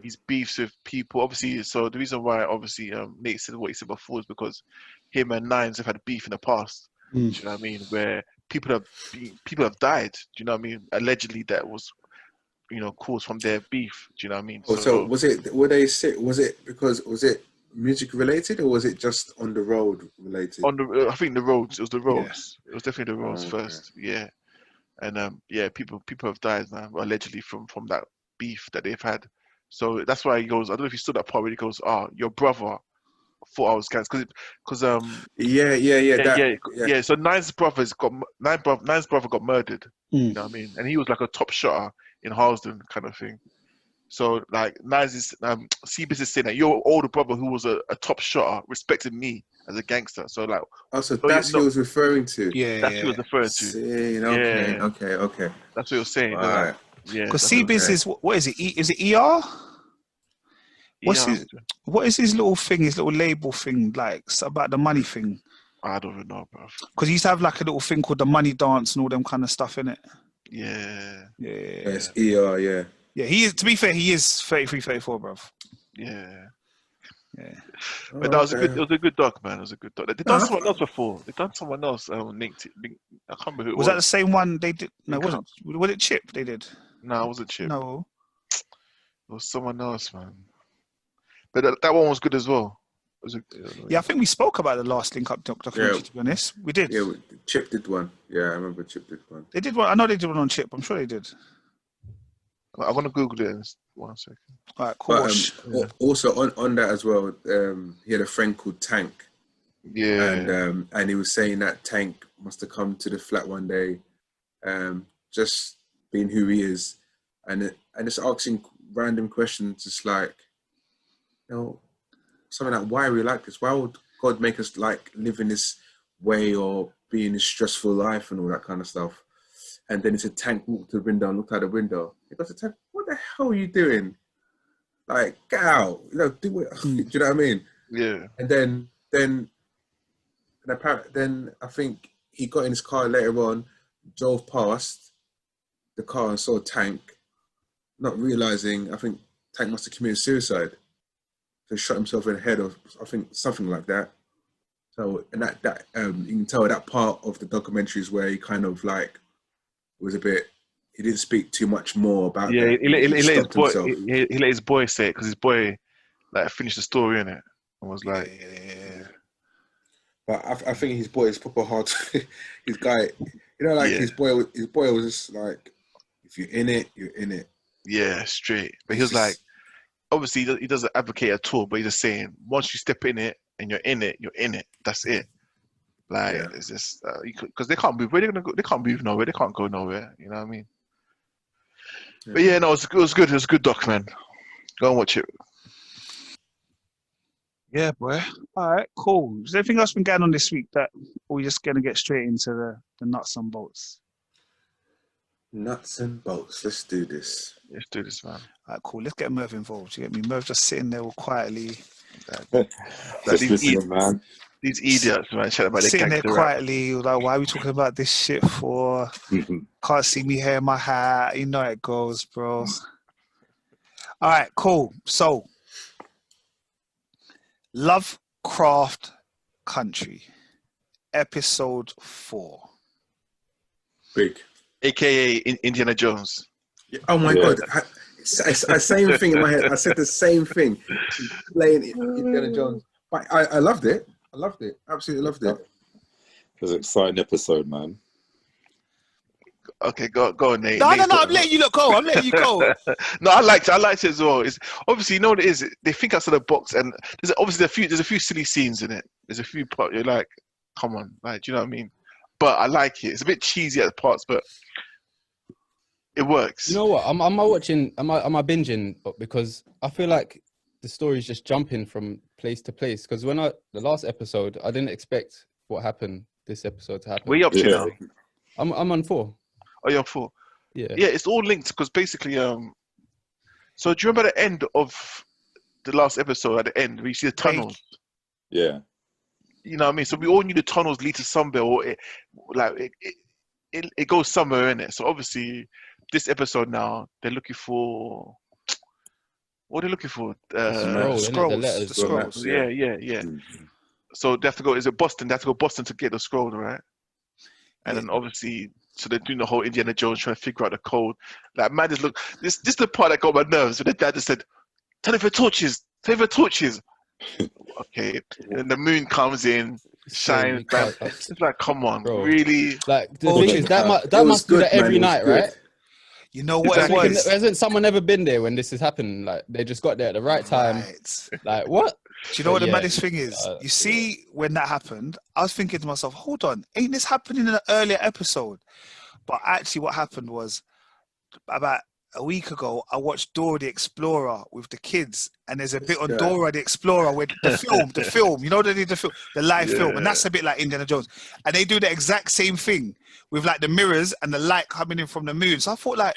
his beefs with people. Obviously, so the reason why obviously Nate said what he said before is because him and Nines have had beef in the past. Do you know what I mean? Where people have died. Do you know what I mean? Allegedly, that was caused from their beef. Do you know what I mean? Oh, so was it? Were they sick? Was it music related, or was it just on the road related? I think the roads. It was the roads. Yeah. It was definitely the roads first. Yeah, and people have died, man, allegedly from that beef that they've had. So that's why he goes. I don't know if he stood that part where he goes, your brother thought I was gangster, because yeah. So Nine's brother got murdered. You know what I mean? And he was like a top shotter in Harlesden, kind of thing. So like Nine's is CBiz is saying that your older brother, who was a top shotter, respected me as a gangster. So like, so that's what he was referring to. Yeah, that's what he was referring to. Okay. That's what he was saying. Right. Because CBiz is what is it? Is it ER? What is his little thing? His little label thing, like about the money thing. I don't even know, bro. Because he used to have like a little thing called the money dance and all them kind of stuff in it. Yeah. It's ER. Yeah. Yeah, he is. To be fair, he is 33, 34, bruv. Yeah. But that was it was a good doc, man. It was a good doc. They've done someone else before. They've done someone else. Linked it. I can't remember who it was. Was that the same one they did? No, it wasn't. Was it Chip they did? No, it wasn't Chip. No. It was someone else, man. But that one was good as well. I think we spoke about the last Link Up documentary, to be honest. We did. Yeah, Chip did one. Yeah, I remember Chip did one. They did one. I know they did one on Chip. I'm sure they did. I'm going to Google it in 1 second. All right, cool. But, also on that as well, he had a friend called Tank. Yeah. And he was saying that Tank must have come to the flat one day, just being who he is, and just asking random questions, just like, something like, why are we like this? Why would God make us like live in this way or be in this stressful life and all that kind of stuff? And then it's a Tank walked to the window and looked out the window. He goes to Tank, what the hell are you doing? Like, get out. Do it. Do you know what I mean? Yeah. And then I think he got in his car later on, drove past the car and saw Tank, not realizing, I think Tank must have committed suicide. So he shot himself in the head, or I think something like that. So, and that you can tell that part of the documentaries where he kind of like was a bit. He didn't speak too much more about Yeah, that. he let his stopped boy. himself. He let his boy say it because his boy like finished the story in it and was like, But I think his boy is proper hard. His guy, like his boy was just like, if you're in it, you're in it. Yeah, straight. But he was like, obviously he doesn't advocate at all, but he's just saying once you step in it and you're in it, you're in it. That's it. Like it's just because they can't move. Where they gonna go? They can't move nowhere. They can't go nowhere. You know what I mean? Yeah. But yeah, no, it was good. It was a good doc, man. Go and watch it. Yeah, boy. All right, cool. Is there anything else been going on this week that we're just gonna get straight into the nuts and bolts? Nuts and bolts. Let's do this. Let's do this, man. All right, cool. Let's get Merv involved. You get me? Merv just sitting there all quietly. Just listening, man. These idiots, man, chatting about sitting there quietly, like, why are we talking about this shit for? Can't see me hair in my hat. You know how it goes, bro. All right, cool. So, Lovecraft Country, episode 4. Big. AKA Indiana Jones. Oh my God. Same thing in my head. I said the same thing. Playing Indiana Jones. But I loved it. I loved it. Absolutely loved it. It was an exciting episode, man. Okay, go on, Nate. No, I'm letting you go. No, I liked it as well. It's obviously, you know what it is. They think outside the box, and there's a few silly scenes in it. There's a few parts you're like, come on, like, do you know what I mean? But I like it. It's a bit cheesy at parts, but it works. You know what? Am I binging? Because I feel like the story's just jumping from place to place. Because the last episode, I didn't expect what happened this episode to happen. Where you up to now? I'm on 4. Oh, you're on 4. Yeah. Yeah, it's all linked because basically, so do you remember the end of the last episode? At the end, where you see the tunnels. Yeah. You know what I mean? So we all knew the tunnels lead to somewhere, or it goes somewhere in it. So obviously, this episode now they're looking for. What are they looking for? Scrolls. The scrolls. Yeah. Mm-hmm. So they have to go. Is it Boston? They have to go Boston to get the scroll, right? And then obviously, so they're doing the whole Indiana Jones trying to figure out the code. Like, man, just look. This is the part that got my nerves. When the dad just said, "Turn off your torches. Turn off your torches." Okay, and then the moon comes in, shines. It's like, come on, bro. Really? Like the thing is, that must do that every night, right? You know what it was? Hasn't someone ever been there when this is happening? Like they just got there at the right time. Right. Like what? Do you know what the maddest thing is? You see, when that happened, I was thinking to myself, hold on, ain't this happening in an earlier episode? But actually what happened was, about a week ago, I watched Dora the Explorer with the kids, and there's a bit on Dora the Explorer with the film, you know, they did the live film, and that's a bit like Indiana Jones. And they do the exact same thing with like the mirrors and the light coming in from the moon. So I thought, like,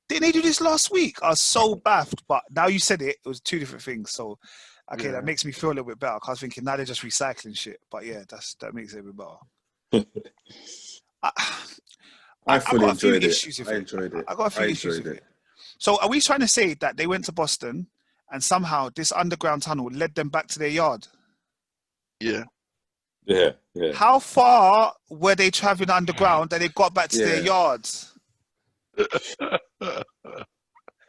didn't they do this last week? I was so baffed, but now you said it was 2 different things. So, okay, that makes me feel a little bit better. I was thinking, now they're just recycling shit. But yeah, that makes it a bit better. I fully enjoyed it. I enjoyed it. I got a few issues with it. So are we trying to say that they went to Boston and somehow this underground tunnel led them back to their yard? Yeah. Yeah. How far were they traveling underground that they got back to their yards?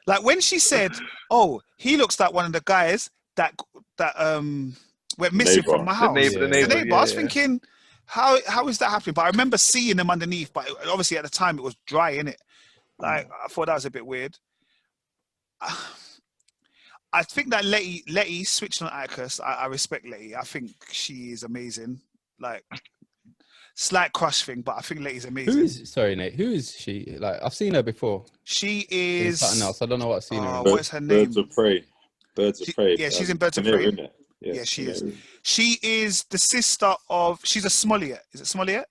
Like when she said, "Oh, he looks like one of the guys that went missing from my house." The neighbor. I was thinking, how is that happening? But I remember seeing them underneath. But obviously at the time it was dry, innit? Like I thought that was a bit weird. I think that Letty switched on Atticus. I respect Letty. I think she is amazing. Like slight crush thing, but I think Letty's amazing. Sorry, Nate. Who is she? Like I've seen her before. She is something else. I don't know what I've seen her in. What's her name? Birds of Prey. Yeah, she's in Birds of Prey. Yeah, she is. She is the sister of. She's a Smollett. Is it Smollett?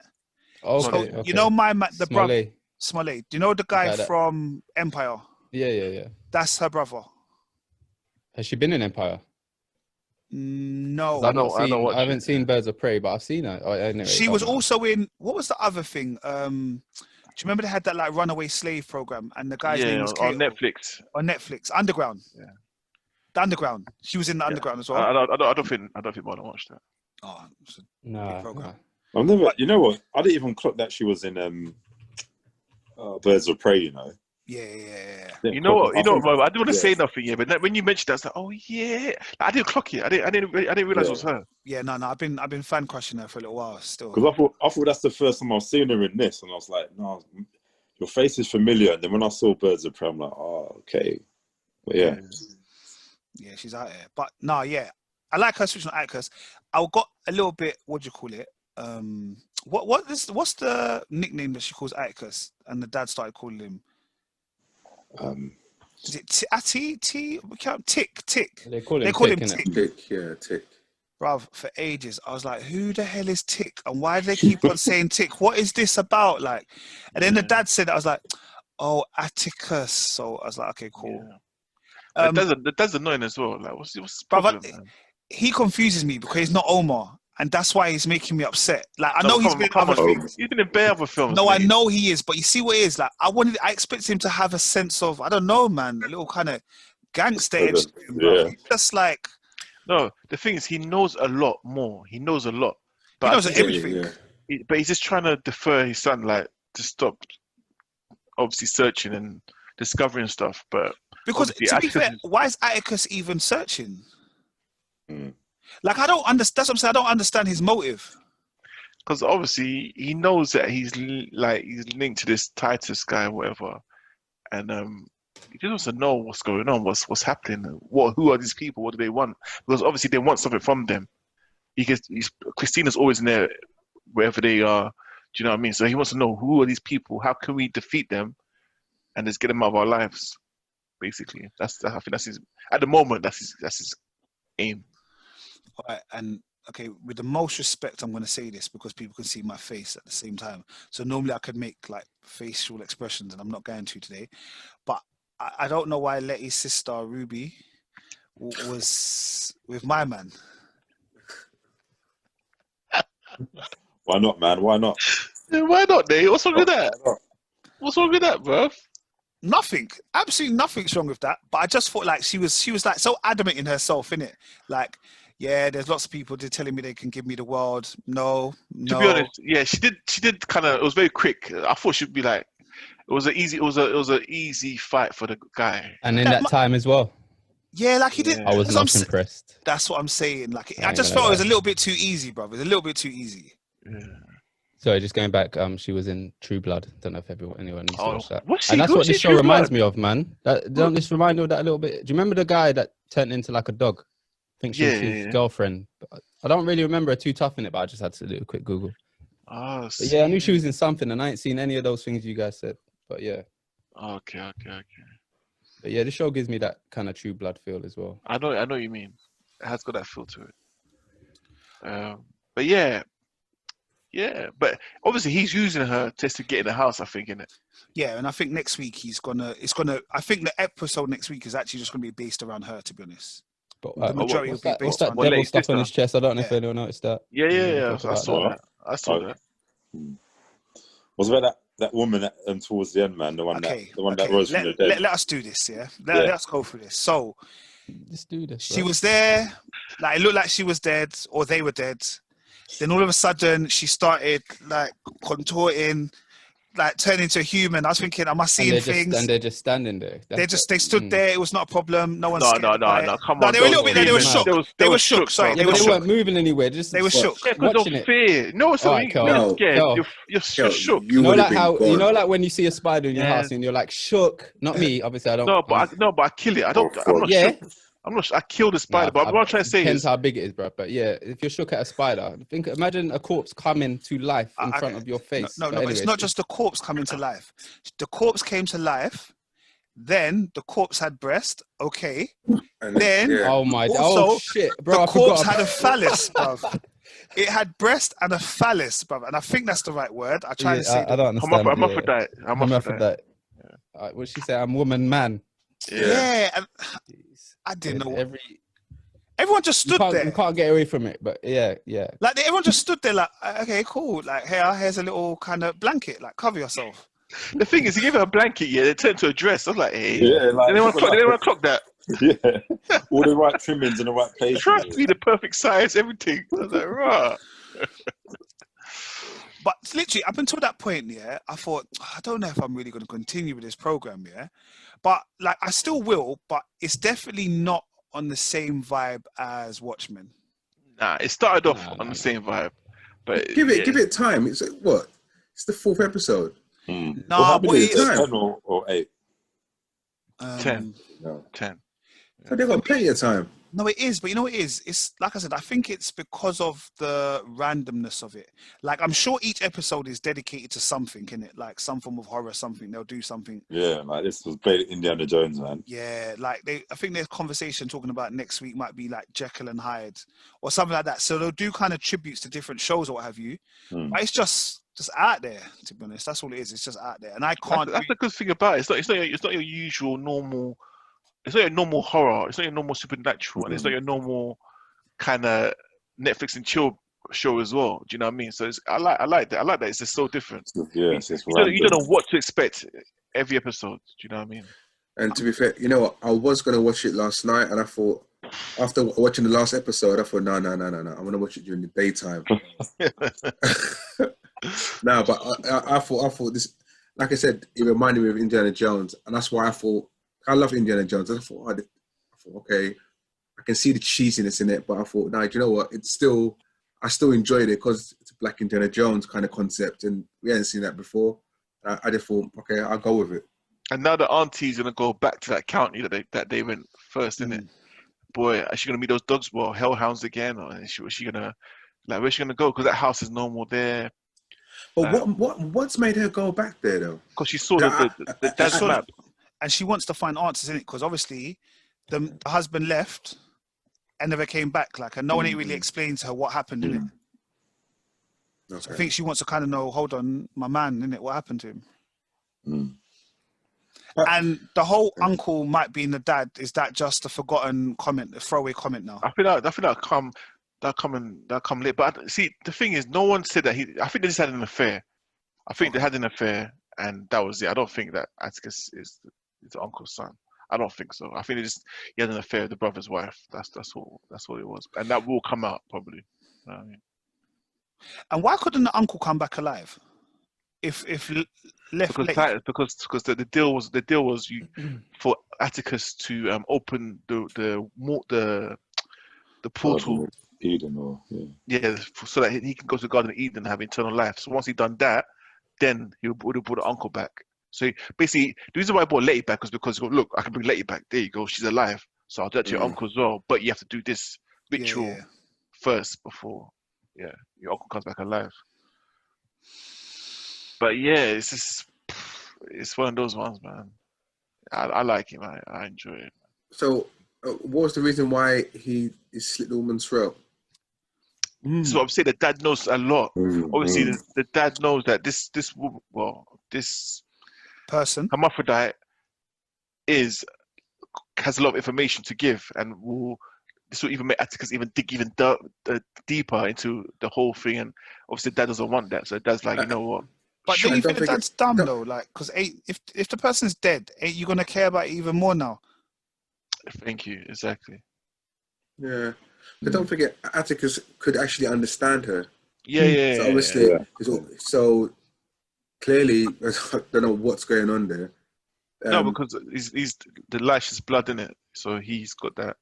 Okay, so, you know the brother. Smollett. Smollett. Do you know the guy from Empire? Yeah. That's her brother. Has she been in Empire? No. I haven't seen Birds of Prey, but I've seen her. Anyway, she was also in, what was the other thing? Do you remember they had that like runaway slave program and the guy's name was on Netflix. On Netflix. Underground. Yeah. The Underground. She was in the Underground as well. I don't think Marlon watched that. Oh, it's a No, program. I've never. You know what? I didn't even clock that she was in Birds of Prey. You know. Yeah. You know what, Merv, I don't want to say nothing here, but when you mentioned that, I was like, oh yeah, I didn't clock it. I didn't realize it was her. Yeah, no, I've been fan crushing her for a little while still. Because I thought that's the first time I've seen her in this, and I was like, no, your face is familiar. And then when I saw Birds of Prey, I'm like, oh, okay, but yeah, she's out there. But no, yeah, I like her switching on actress. I got a little bit. What do you call it? What's the nickname that she calls Atticus, and the dad started calling him? Is it Tick? They call him Tick. Tick. Bruv, for ages, I was like, who the hell is Tick? And why do they keep on saying Tick? What is this about? Like, and then the dad said, I was like, oh, Atticus. So I was like, okay, cool. Yeah. That's annoying as well. Like, what's the problem? He confuses me because he's not Omar. And that's why he's making me upset. Like, I know he's been in other things. He's been in bare other films. No, mate. I know he is, but you see what it is? Like, I expected him to have a sense of, I don't know, man, a little kind of gangster edge to him, bro. He's just like... No, the thing is, he knows a lot more. He knows a lot. But he knows everything. But he's just trying to defer his son, like, to stop, obviously, searching and discovering stuff. But because, to be fair, why is Atticus even searching? Like, I don't understand. That's what I'm saying. I don't understand his motive. Because obviously he knows that he's linked to this Titus guy, or whatever, and he just wants to know what's going on, what's happening, who are these people, what do they want? Because obviously they want something from them. Christina's always in there wherever they are. Do you know what I mean? So he wants to know who are these people, how can we defeat them, and just get them out of our lives. Basically, I think that's his. At the moment, that's his aim. Right, and okay, with the most respect, I'm going to say this because people can see my face at the same time. So normally I could make like facial expressions, and I'm not going to today. But I don't know why Letty's sister Ruby was with my man. Why not, man? Why not? Yeah, why not, Nate? What's wrong with that? What's wrong with that, bro? Nothing, absolutely nothing's wrong with that. But I just thought like she was like so adamant in herself, innit? Like, yeah, there's lots of people telling me they can give me the world. No. To be honest, yeah, she did kind of. It was very quick. I thought she'd be like, it was an easy fight for the guy. And in that time as well. Yeah, like he did. I was not impressed. That's what I'm saying. Like, I just felt it was a little bit too easy, bro. It was a little bit too easy. Yeah. Sorry, just going back. She was in True Blood. Don't know if anyone needs to watch that. And that's what this show reminds me of, man. Don't this remind you of that a little bit? Do you remember the guy that turned into like a dog? I think she was his girlfriend. But I don't really remember her too tough in it, but I just had to do a quick Google. Oh, but yeah, I knew she was in something, and I ain't seen any of those things you guys said. But yeah. Okay. But yeah, the show gives me that kind of True Blood feel as well. I know what you mean. It has got that feel to it. But yeah. But obviously he's using her just to get in the house, I think, innit? Yeah, and I think next week I think the episode next week is actually just gonna be based around her, to be honest. But the majority will be based on devil stuff on his chest. I don't know if anyone noticed that. Yeah. I saw that. Was about that woman towards the end, man? The one that rose from the dead. Let us do this, yeah. Let us go through this. So let's do this. She was there, like it looked like she was dead, or they were dead. Then all of a sudden, she started like contorting, like turning into a human. I was thinking, am I seeing things? And they're just standing there. They stood there. It was not a problem. No one. No. Come on. No, they were a little bit there. They were shook. They were shook. Sorry, they weren't moving anywhere. They were shook. Yeah, because of fear. No, so you're scared. You're shook. You know, like how like when you see a spider in your house and you're like shook. Not me, obviously. I don't. No, but I kill it. I'm not shook. I'm not. I killed the spider, but what I'm trying to say depends how big it is, bro. But yeah, if you're shook at a spider, imagine a corpse coming to life in front of your face. No, but it's not just the corpse coming to life. The corpse came to life. Then the corpse had breast. Okay. Then shit, bro! The corpse had a phallus, bro. It had breast and a phallus, bro. And I think that's the right word. I try to say. I don't understand. I'm off with that. What she say? I'm woman, man. Yeah. And I didn't know. Everyone just stood there. You can't get away from it, but yeah. Like everyone just stood there, like, okay, cool. Like, here's a little kind of blanket. Like, cover yourself. The thing is, he gave her a blanket. Yeah, they turned to a dress. I was like, hey, they didn't want to clock that. Yeah, all the right trimmings in the right places. Trying to be the perfect size, everything. I was like, rah. But literally, up until that point, yeah, I thought, I don't know if I'm really going to continue with this program, yeah. But like, I still will, but it's definitely not on the same vibe as Watchmen. Nah, it started off on the same vibe, but give it time. It's like, what? It's the 4th episode. Well, Nah, how but many is it's it? 10 or 8? 10. No. 10. So they've got plenty of time. No, it is, but you know what it is? It's like I said, I think it's because of the randomness of it. Like, I'm sure each episode is dedicated to something, innit? Like some form of horror, something. They'll do something. Yeah, like this was played Indiana Jones, man. Yeah, like I think there's conversation talking about next week might be like Jekyll and Hyde or something like that. So they'll do kind of tributes to different shows or what have you. But it's just out there, to be honest. That's all it is. It's just out there, and I can't. That's the good thing about it. It's not your usual normal. It's not your normal horror. It's not your normal supernatural, and it's not your normal kind of Netflix and chill show as well. Do you know what I mean? So I like that. I like that. It's just so different. Yeah, you don't know what to expect every episode. Do you know what I mean? And to be fair, you know what? I was going to watch it last night, and I thought, after watching the last episode, I thought, no. I'm going to watch it during the daytime. No, but I thought this, like I said, it reminded me of Indiana Jones, and that's why I thought, I love Indiana Jones. I thought, okay, I can see the cheesiness in it, but I thought, no, do you know what? I still enjoyed it because it's a Black Indiana Jones kind of concept, and we hadn't seen that before. I just thought, okay, I'll go with it. And now the auntie's gonna go back to that county that they went first, innit? Boy, is she gonna meet those dogs? Well, hellhounds again, or is she gonna where's she gonna go? Because that house is no more there. But what's made her go back there though? Because she saw the dad's map. And she wants to find answers in it because obviously the husband left and never came back. Like, and no one ain't really explained to her what happened in it. Okay. So I think she wants to kind of know, hold on, my man, innit? What happened to him? And the whole uncle might be in the dad. Is that just a forgotten comment, a throwaway comment now? I feel like that'll come late. But see, the thing is, no one said that I think they just had an affair. I think they had an affair, and that was it. I don't think that Atticus is the uncle's son. I don't think so. I think he had an affair with the brother's wife. That's all it was, and that will come out probably. You know what I mean? And why couldn't the uncle come back alive? If left late? Because the deal was for Atticus to open the portal. Eden, so that he can go to the Garden of Eden and have eternal life. So once he'd done that, then he would have brought the uncle back. So basically, the reason why I brought Letty back was because, look, I can bring Letty back. There you go. She's alive. So I'll do that to your uncle as well. But you have to do this ritual first before, your uncle comes back alive. But it's one of those ones, man. I like it, man. I enjoy it. So, what was the reason why he slit the woman's throat? So I'm saying the dad knows a lot. Obviously, the dad knows that this person, hermaphrodite, has a lot of information to give, and this will even make Atticus dig even deeper into the whole thing. And obviously, dad doesn't want that, so dad's like, you know what? But do you think the dad's dumb though? Like, because if the person's dead, ain't you gonna care about it even more now? Thank you. Exactly. Yeah. But don't forget, Atticus could actually understand her. Yeah. So obviously, so clearly, I don't know what's going on there. No, because he's the Lash's blood in it, so he's got that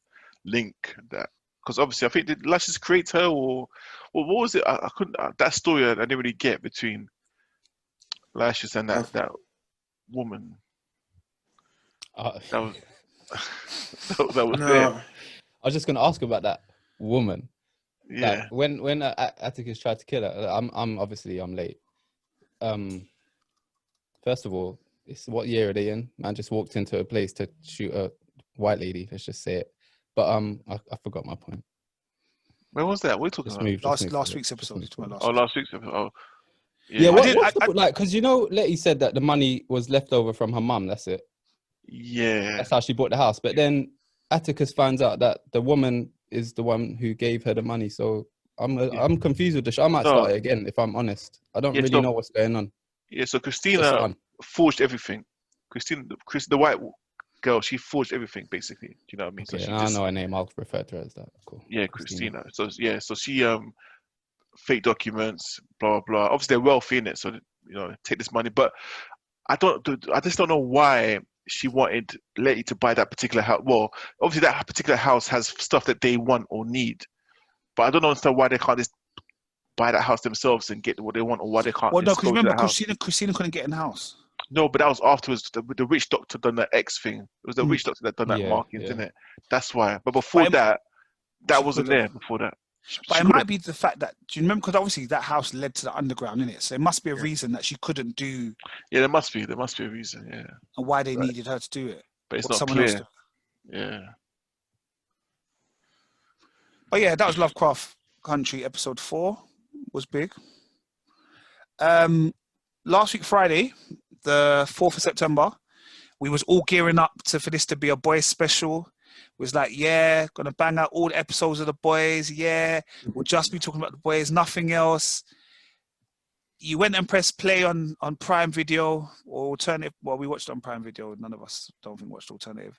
link. That because obviously, I think did Lash's create her, or what was it? I couldn't. That story I didn't really get between Lashes and that woman. That was there. I was just gonna ask about that woman. Yeah. Like, when Atticus tried to kill her, I'm late. First of all, what year are they in? Man just walked into a place to shoot a white lady. Let's just say it. But I forgot my point. Where was that? What are you talking about? Last week's episode. Last week's episode. Oh. Yeah, like, because Letty said that the money was left over from her mum. That's it. Yeah. That's how she bought the house. But then Atticus finds out that the woman is the one who gave her the money. So I'm confused with the show. I might start it again if I'm honest. I don't really know what's going on. Yeah. So Christina forged everything. The white girl. She forged everything, basically. Do you know what I mean? Okay, So she now just, I know her name. I'll refer to her as that. Cool. yeah, Christina. So yeah, so she fake documents, blah blah blah. Obviously they're wealthy in it, so you know, take this money. But I just don't know why she wanted Letty to buy that particular house. Well, obviously that particular house has stuff that they want or need, but I don't understand why they can't just buy that house themselves and get what they want, or why they can't Well, no, just because go to remember, that house. Christina couldn't get in the house. No, but that was afterwards. The witch doctor done the X thing. It was the witch doctor that done that Yeah, markings, yeah. didn't it? That's why. But before that she wasn't could've. there before that. But She it could've. might be the fact that, do you remember? Because obviously that house led to the underground, innit? So it must be a reason that she couldn't do. Yeah, there must be a reason. Yeah, And why they right. needed her to do it. But it's What not someone else clear. did. Yeah. But yeah, that was Lovecraft Country episode 4. Was big. Last week Friday, the 4th of September, we was all gearing up for this to be a boys special. It was like, yeah, gonna bang out all the episodes of the boys. Yeah, we'll just be talking about the boys, nothing else. You went and pressed play on Prime Video or Alternative. Well, we watched on Prime Video. None of us don't think watched Alternative.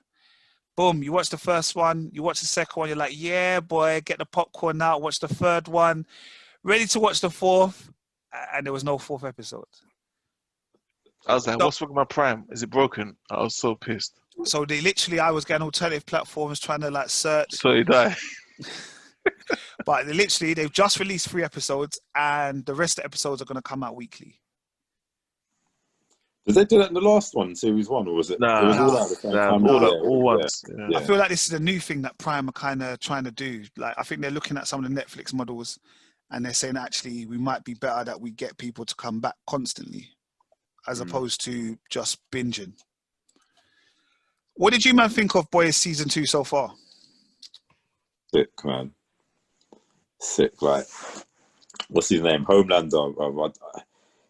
Boom, you watch the first one, you watch the second one, you're like, yeah, boy, get the popcorn out, watch the third one, ready to watch the fourth, and there was no 4th episode. I was like, what's wrong with my Prime? Is it broken? I was so pissed. So they literally, I was getting alternative platforms trying to like search. So he died. But they've just released 3 episodes and the rest of the episodes are going to come out weekly. Did they do that in the last one, series 1, or was it? Nah, it was all at the same time. all once. Yeah. I feel like this is a new thing that Prime are kind of trying to do. Like, I think they're looking at some of the Netflix models and they're saying, actually, we might be better that we get people to come back constantly as opposed to just binging. What did you, man, think of Boys Season 2 so far? Sick, man. Sick, like, what's his name? Homelander.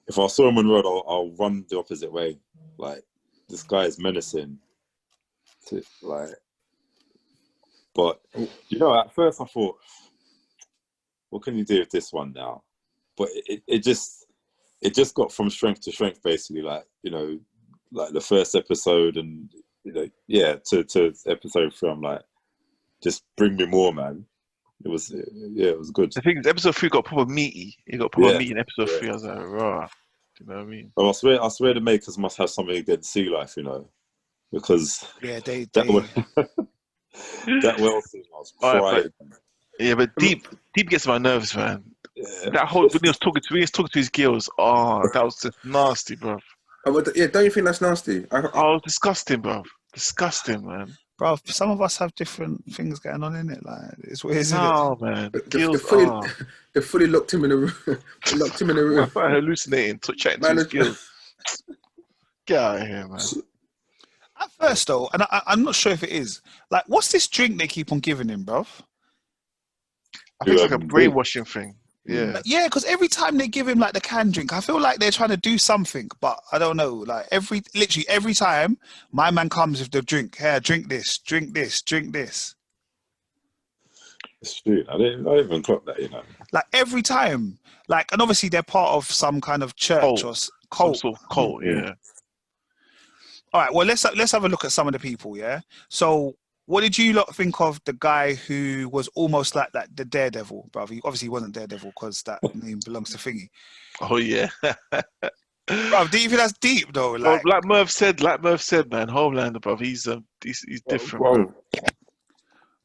If I saw him on the road, I'll run the opposite way. Like, this guy is menacing. But, you know, at first I thought, what can you do with this one now? But it just got from strength to strength, basically. Like, you know, like the first episode and, you know, yeah, to episode 3, I'm like, just bring me more, man. It was good. I think episode 3 got proper meaty. It got proper meaty in episode 3. I was like, raw. Do you know what I mean? Well, I swear the makers must have something against sea life, you know, because that well scene, I was crying. Yeah, but deep gets my nerves, man. Yeah. That whole when he was talking to his girls, that was just nasty, bro. Yeah, don't you think that's nasty? Disgusting, bro. Disgusting, man. Bro, some of us have different things going on in it. Like, it's what is it? Oh man, they fully locked him in a room. Locked him in a room. Hallucinating, chatting to his girls. Get out of here, man. At first, though, and I'm not sure if it is. Like, what's this drink they keep on giving him, bro? I think it's like a brainwashing thing. Yeah. Yeah, because every time they give him like the canned drink, I feel like they're trying to do something, but I don't know. Like literally every time my man comes with the drink, here, drink this, drink this, drink this. It's true. I didn't even clock that, you know. Like every time, like, and obviously they're part of some kind of church or cult. Some sort of cult, yeah. All right. Well, let's have a look at some of the people. Yeah. So, what did you lot think of the guy who was almost like that, the Daredevil, brother? Obviously, he wasn't Daredevil because that name belongs to Thingy. Oh yeah. Bro, do you think that's deep though? Like Merv said, man, Homelander, bro, he's different, bro.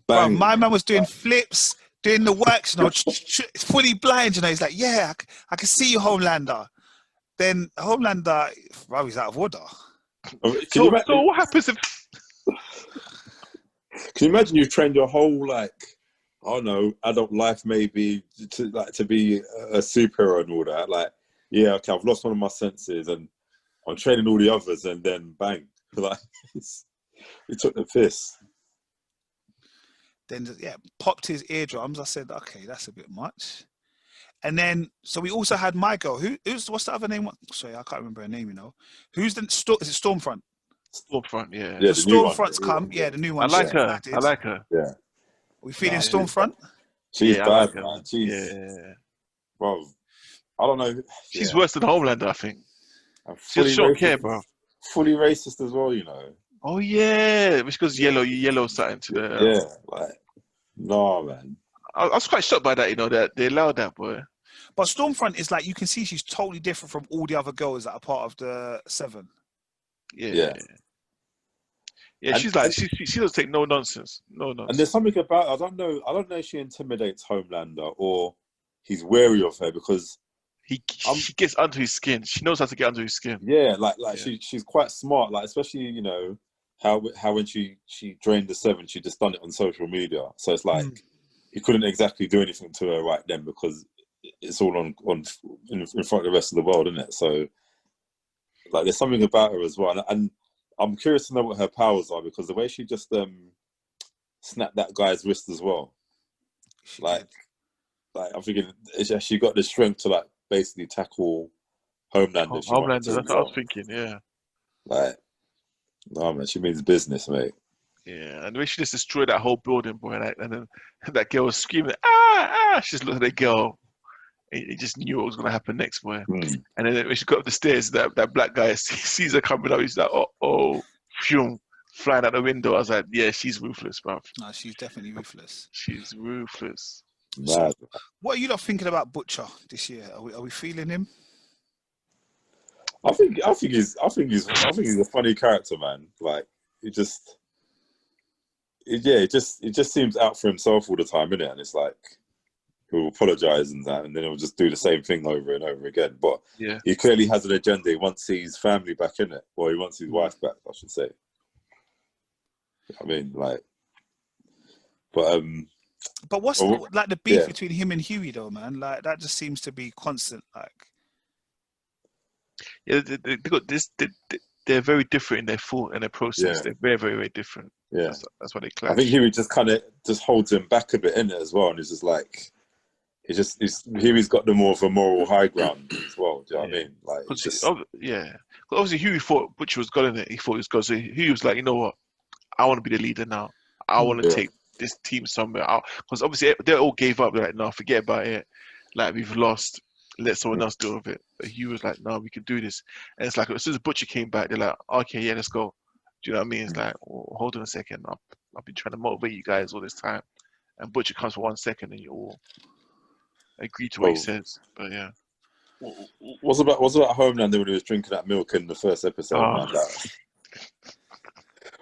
Bro, my man was doing flips, doing the works, you know, fully blind, you know. He's like, yeah, I can see you, Homelander. Then Homelander, bro, he's out of order. So what happens if? Can you imagine you've trained your whole, like, I don't know, adult life maybe to be a superhero and all that? Like, yeah, okay, I've lost one of my senses and I'm training all the others, and then bang, like, he took the piss. Then popped his eardrums. I said, okay, that's a bit much. And then, so we also had my girl. What's the other name? Sorry, I can't remember her name. You know, is it Stormfront? Stormfront, yeah. The Stormfront's come. Yeah, the new one. I like her. Yeah. We feeling Stormfront? She's bad, like man. Bro, I don't know. She's worse than Homelander, I think. She's short hair, bro. Fully racist as well, you know. Oh yeah, which goes yellow something to the. Yeah, like no man. I was quite shocked by that, you know, that they allowed that, boy. But Stormfront is like, you can see she's totally different from all the other girls that are part of the 7. Yeah. And she's like she doesn't take no nonsense. And there's something about, I don't know if she intimidates Homelander or he's wary of her because she gets under his skin. She knows how to get under his skin. Yeah, she's quite smart, like especially, you know, how when she drained the 7, she just done it on social media. So it's like he couldn't exactly do anything to her right then because it's all in front of the rest of the world, isn't it? So like there's something about her as well. And I'm curious to know what her powers are because the way she just snapped that guy's wrist as well. Like I'm thinking, she got the strength to like basically tackle Homelander. Homelander, that's what I was thinking, yeah. Like, no man, she means business, mate. Yeah, and the way she just destroyed that whole building, boy, and then that girl was screaming, she just looked at the girl. He just knew what was going to happen next, boy. And then when she got up the stairs, that black guy sees her coming up. He's like, phew, flying out the window. I was like, yeah, she's ruthless, bruv. No, she's definitely ruthless. She's ruthless. So, what are you lot thinking about Butcher this year? Are we feeling him? I think he's a funny character, man. Like it just seems out for himself all the time, innit? And it's like he'll apologize and that, and then he'll just do the same thing over and over again. But he clearly has an agenda. He wants his family back in it, or he wants his wife back, I should say. I mean, like, but what's the beef between him and Huey though, man? Like that just seems to be constant. Like, yeah, they got this. They're very different in their thought and their process. They're very, very, very different. Yeah, that's why they clash. I think Huey just kind of holds him back a bit in it as well, and it's just like Huey's got the more of a moral high ground as well. Do you know what I mean? Like, obviously Huey thought Butcher was God in it. He thought he was God. So Huey was like, you know what? I want to be the leader now. I want to take this team somewhere out, because obviously they all gave up. They're like, no, forget about it. Like, we've lost. Let someone else deal with it. But he was like, no, we can do this. And it's like, as soon as Butcher came back, they're like, okay, yeah, let's go. Do you know what I mean? It's like, well, hold on a second. I've been trying to motivate you guys all this time. And Butcher comes for 1 second and you all agree to what he says. But yeah. What's about Homelander when he was drinking that milk in the first episode? Man,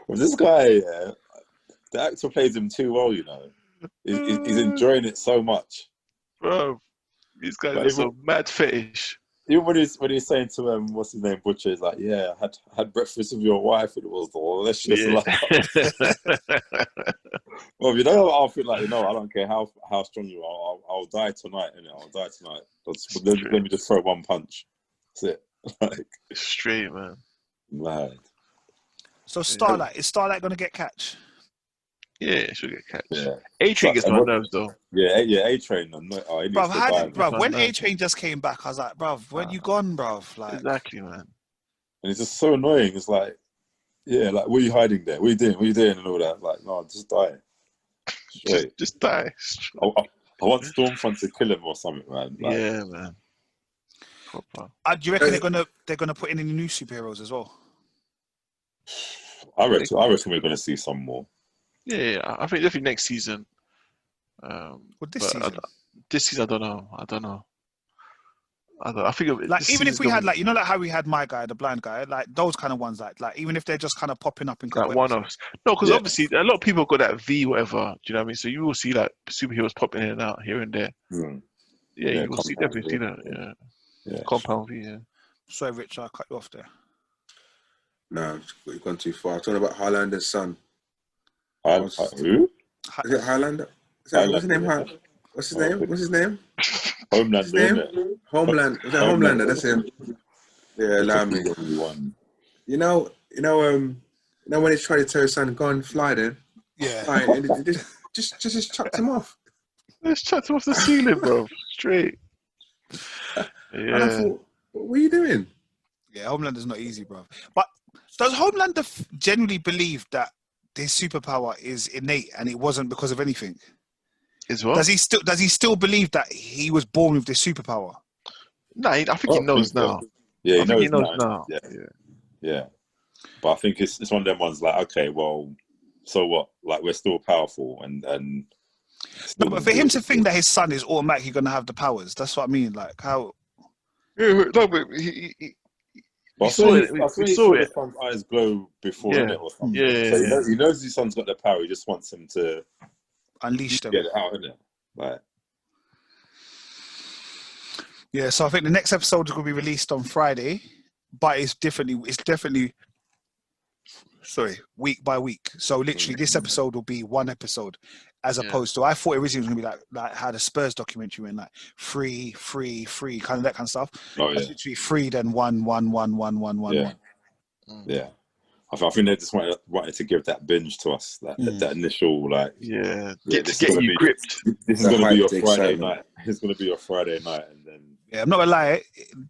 well, this guy, the actor plays him too well, you know. He's enjoying it so much. Bro, these guys are so mad fetish. Even when he's saying to what's his name, Butcher, he's like, yeah, I had breakfast with your wife and it was delicious. Well, you know, I'll feel like, you know, I don't care how strong you are, I'll die tonight, innit? I'll die tonight. Let me just throw one punch. That's it. Like, straight, man. Mad. So Starlight, is Starlight gonna get catch? Yeah, she'll get catch. Yeah. A-Train gets my nerves though. Yeah, A-Train. Bruv, when A-Train just came back, I was like, bruv, when you gone, bruv? Like, exactly, man. And it's just so annoying. It's like, yeah, like, what are you hiding there? What are you doing? What are you doing? And all that. Like, no, just die. Just die. I want Stormfront to kill him or something, man. Like, yeah, man. Proper. Do you reckon they're gonna put in any new superheroes as well? I reckon we're gonna see some more. Yeah, I think definitely next season. This season? This season, I don't know. I think like, even if we had, like, you know, like how we had my guy, the blind guy, like those kind of ones, like even if they're just kind of popping up in like one-offs. No, because obviously a lot of people got that V, whatever. Do you know what I mean? So you will see like superheroes popping in and out here and there. Yeah, you will definitely see that. Yeah. Compound V. Yeah. Sorry, Rich, I cut you off there. No, you've gone too far. I'm talking about Highlander's son. Who? Is it Highlander? What's his name? What's his name? Homelander. Homeland. Is that Homelander? That's him. Yeah, allow me. You know when he's trying to tell his son, go and fly then. Yeah. Fly, and just chucked him off. Just chucked him off the ceiling, bro. Straight. Yeah. And I thought, what are you doing? Yeah, Homelander's not easy, bro. But does Homelander genuinely believe that his superpower is innate and it wasn't because of anything? Is what? Does he still believe that he was born with this superpower? No, I think he knows now. Yeah, he knows now. Yeah. But I think it's one of them ones like, okay, well, so what? Like, we're still powerful and no, but for him to think that his son is automatically going to have the powers, that's what I mean. Like, how? Yeah, no, but he I saw it. he saw his son's eyes glow before, innit, or something. Yeah. So he knows his son's got the power. He just wants him to Unleash them. Get it out, innit? Like. Yeah, so I think the next episode is going to be released on Friday, but it's definitely, week by week. So literally, this episode will be one episode, as opposed to, I thought originally it was going to be like how the Spurs documentary went, like free, kind of that kind of stuff. Oh, yeah. It's literally free, then one. Yeah. I think they just wanted to give that binge to us, that initial, like... Yeah, get you gripped. This is going to be your Friday night. It's going to be your Friday night, and then... Yeah, I'm not going to lie,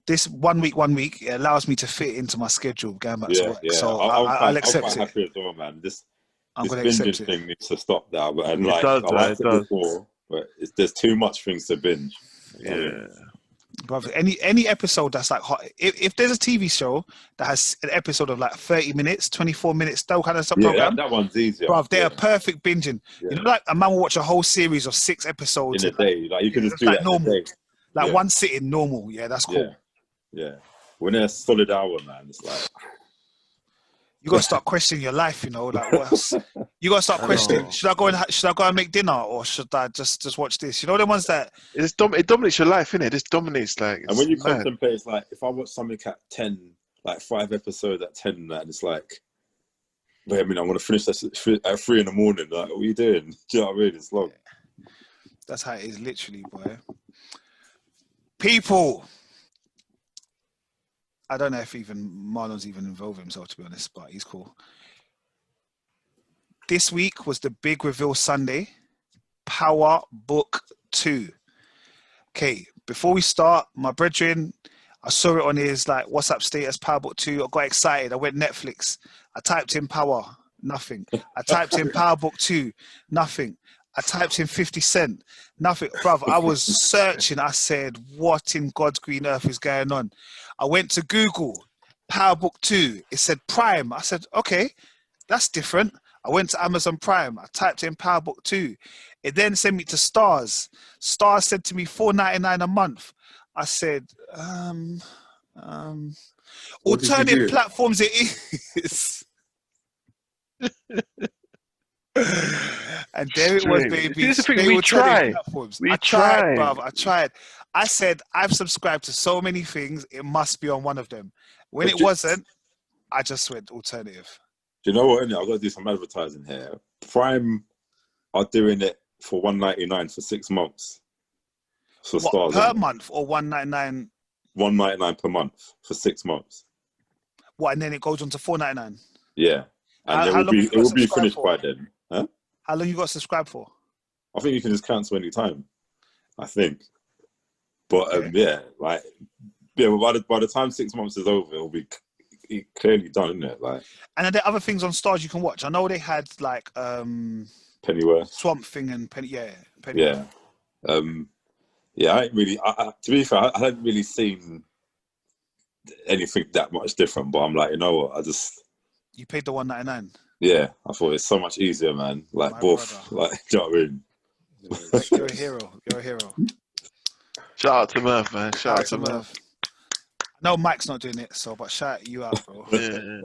this one week, it allows me to fit into my schedule going back to work. Yeah. So I'll accept it. I'm quite happy as well, man. This gonna binging thing needs to stop now. And like, I liked it before, but there's too much things to binge. Yeah. Brother, any episode that's like hot, if there's a TV show that has an episode of like 30 minutes, 24 minutes, that kind of stuff program, that one's easier. Bruv, they're perfect binging. Yeah. You know, like a man will watch a whole series of 6 episodes in a day. Like you can just do like that normal. in a day. Like one sitting normal. Yeah, that's cool. Yeah. When they're a solid hour, man, it's like you gotta start questioning your life, you know, like what else? You gotta start questioning, should I go and make dinner, or should I just watch this? You know, the ones that it dominates your life, innit? It just dominates, like, and when you contemplate, it's like if I watch something at 10, like 5 episodes at 10, and it's like, wait a minute, I'm gonna finish this at 3 in the morning. Like, what are you doing? Do you know what I mean? It's long. That's how it is, literally, boy. People, I don't know if even Marlon's even involved himself, to be honest, but he's cool. This week was the big reveal Sunday, Power Book 2. Okay, before we start, my brethren, I saw it on his like WhatsApp status, Power Book 2. I got excited. I went Netflix. I typed in Power, nothing. I typed in Power Book 2, nothing. I typed in 50 Cent, nothing. Bruv, I was searching. I said, what in God's green earth is going on? I went to Google, Power Book 2. It said Prime. I said, okay, that's different. I went to Amazon Prime. I typed in Power Book 2. It then sent me to Stars. Stars said to me $4.99 a month. I said, alternative platforms it is. And there it was, baby. We tried. I tried, bruv. I tried. I said, I've subscribed to so many things. It must be on one of them. When it wasn't, I just went alternative. Do you know what? I've got to do some advertising here. Prime are doing it for $1.99 for 6 months. For Stars per month or $1.99? $1.99 per month for 6 months. What? And then it goes on to $4.99. Yeah, and it will be finished by then. Huh? How long you got to subscribe for? I think you can just cancel any time. I think, but by the time 6 months is over, it'll be clearly done, isn't it? Like, and are there other things on Stars you can watch? I know they had like Pennyworth, Swamp Thing, and Pennyworth. I ain't really. To be fair, I hadn't really seen anything that much different. But I'm like, you know what? You paid the $1.99. Yeah, I thought it's so much easier, man. Like, both, like, do you know what I mean? You're a hero. You're a hero. Shout out to Merv, man. Shout out to Merv. No, Mike's not doing it, but shout you out, bro. Yeah.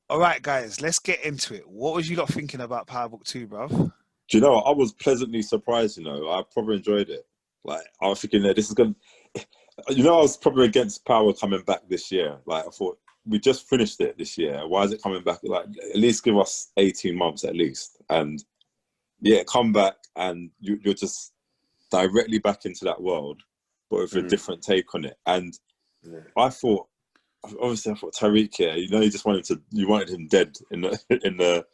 All right, guys, let's get into it. What was you lot thinking about Power Book 2, bruv? Do you know what? I was pleasantly surprised, you know. I probably enjoyed it. Like, I was thinking that this is going to... You know, I was probably against Power coming back this year. Like, I thought, we just finished it this year. Why is it coming back? Like, at least give us 18 months at least. And, yeah, come back and you're just directly back into that world, but with a different take on it. And I thought Tariq here, you know, you wanted him dead in the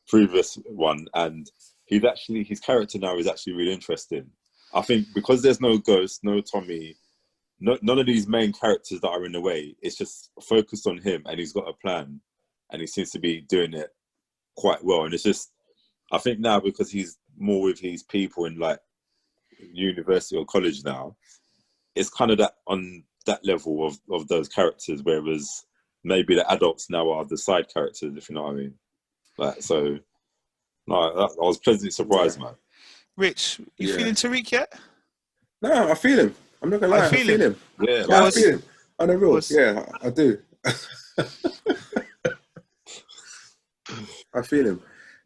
previous one, and his character now is actually really interesting. I think because there's no Ghost, no Tommy, none of these main characters that are in the way, it's just focused on him, and he's got a plan, and he seems to be doing it quite well. And it's just, I think now because he's more with his people in like university or college now, it's kind of that on that level of those characters, whereas maybe the adults now are the side characters, if you know what I mean. Like, so, no, I was pleasantly surprised, man. Rich, you feeling Tariq yet? No, I feel him. I'm not gonna lie, I feel him. Yeah, I feel him. On the real, yeah, I do. I feel him.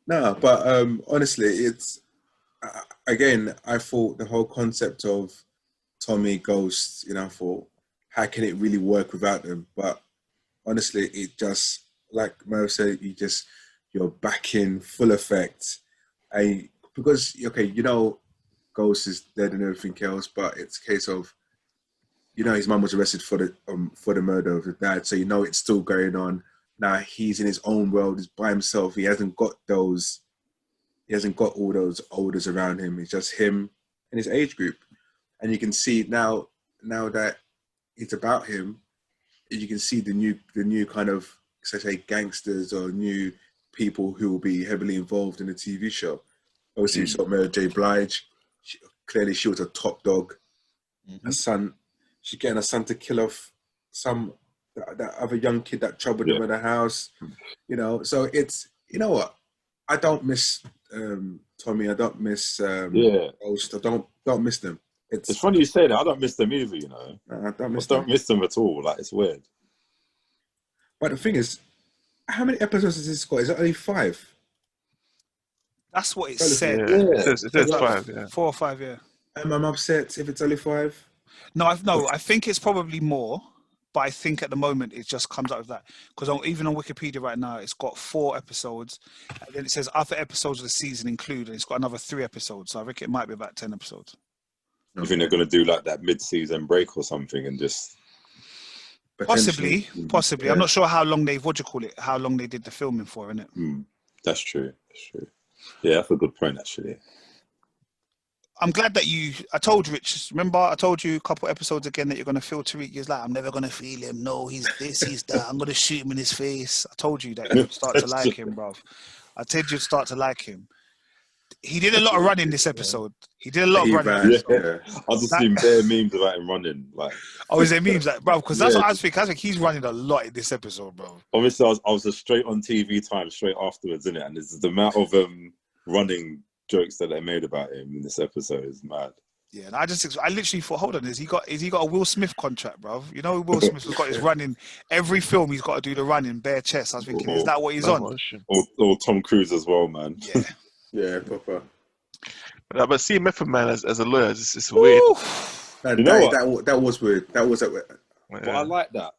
No, but honestly, it's again. I thought the whole concept of Tommy, Ghost, I thought, how can it really work without them? But honestly, it just, like Merv said, you're back in full effect. Because Ghost is dead and everything else, but it's a case of, his mum was arrested for the murder of the dad, so it's still going on. Now he's in his own world, he's by himself. He hasn't got all those olders around him. It's just him and his age group. And you can see now that it's about him, you can see the new kind of, say, gangsters or new people who will be heavily involved in the TV show. Obviously, you saw Mary J. Blige. Clearly, she was a top dog. Her son, she's getting her son to kill off that other young kid that troubled them in the house. So it's, what? I don't miss Tommy. I don't miss Ghost. I don't miss them. It's funny you say that. I don't miss them either, I don't miss them at all. Like, it's weird. But the thing is, how many episodes has this got? Is it only 5? That's what it said. Yeah. It says 5, yeah. 4 or 5, yeah. I'm upset if it's only 5. No, I think it's probably more, but I think at the moment it just comes out of that. Because even on Wikipedia right now, it's got 4 episodes. And then it says other episodes of the season include, and it's got another 3 episodes. So I think it might be about 10 episodes. You think they're going to do like that mid-season break or something and just... Possibly. Yeah. I'm not sure how long how long they did the filming for, innit? That's true. Yeah, that's a good point, actually. I'm glad that I told you, Rich, remember I told you a couple episodes again that you're going to feel Tariq. He's like, I'm never going to feel him. No, he's this, he's that. I'm going to shoot him in his face. I told you that you'd start to like him, bro. I told you you'd start to like him. He did a lot of running this episode. He did a lot of running. I just seen bare memes about him running. Like, is there memes like, bro? Because that's what I think. I think he's running a lot in this episode, bro. Obviously, I was just straight on TV time, straight afterwards, innit? And it's the amount of running jokes that they made about him in this episode is mad. Yeah, and I literally thought, hold on, has he got a Will Smith contract, bro? Will Smith has got his running. Every film he's got to do the running bare chest. I was thinking, is that what he's on? Or Tom Cruise as well, man. Yeah. Yeah, proper. But seeing Method Man as a lawyer, it's weird. That was weird. That was weird. But I like that.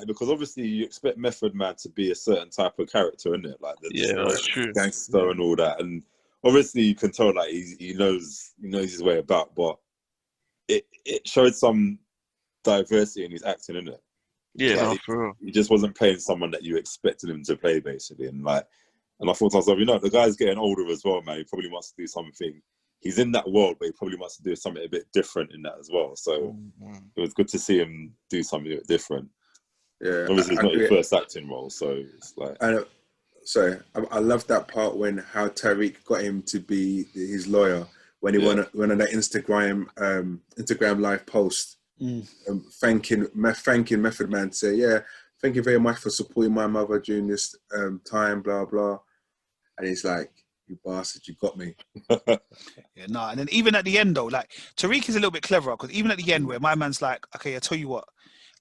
Because obviously you expect Method Man to be a certain type of character, isn't it? Like that's true. Gangster and all that. And obviously you can tell like he knows his way about, but it showed some diversity in his acting, isn't it? Yeah, for real. He just wasn't playing someone that you expected him to play, basically. And I thought to myself, the guy's getting older as well, man. He probably wants to do something. He's in that world, but he probably wants to do something a bit different in that as well. So it was good to see him do something a bit different. Yeah, obviously it's not his first acting role, so it's like. I love that part when how Tariq got him to be his lawyer when he went on that Instagram live post, thanking Method Man, say, thank you very much for supporting my mother during this time, blah blah. And he's like, you bastard, you got me. And then even at the end though, like Tariq is a little bit cleverer because even at the end where my man's like, okay, I tell you what,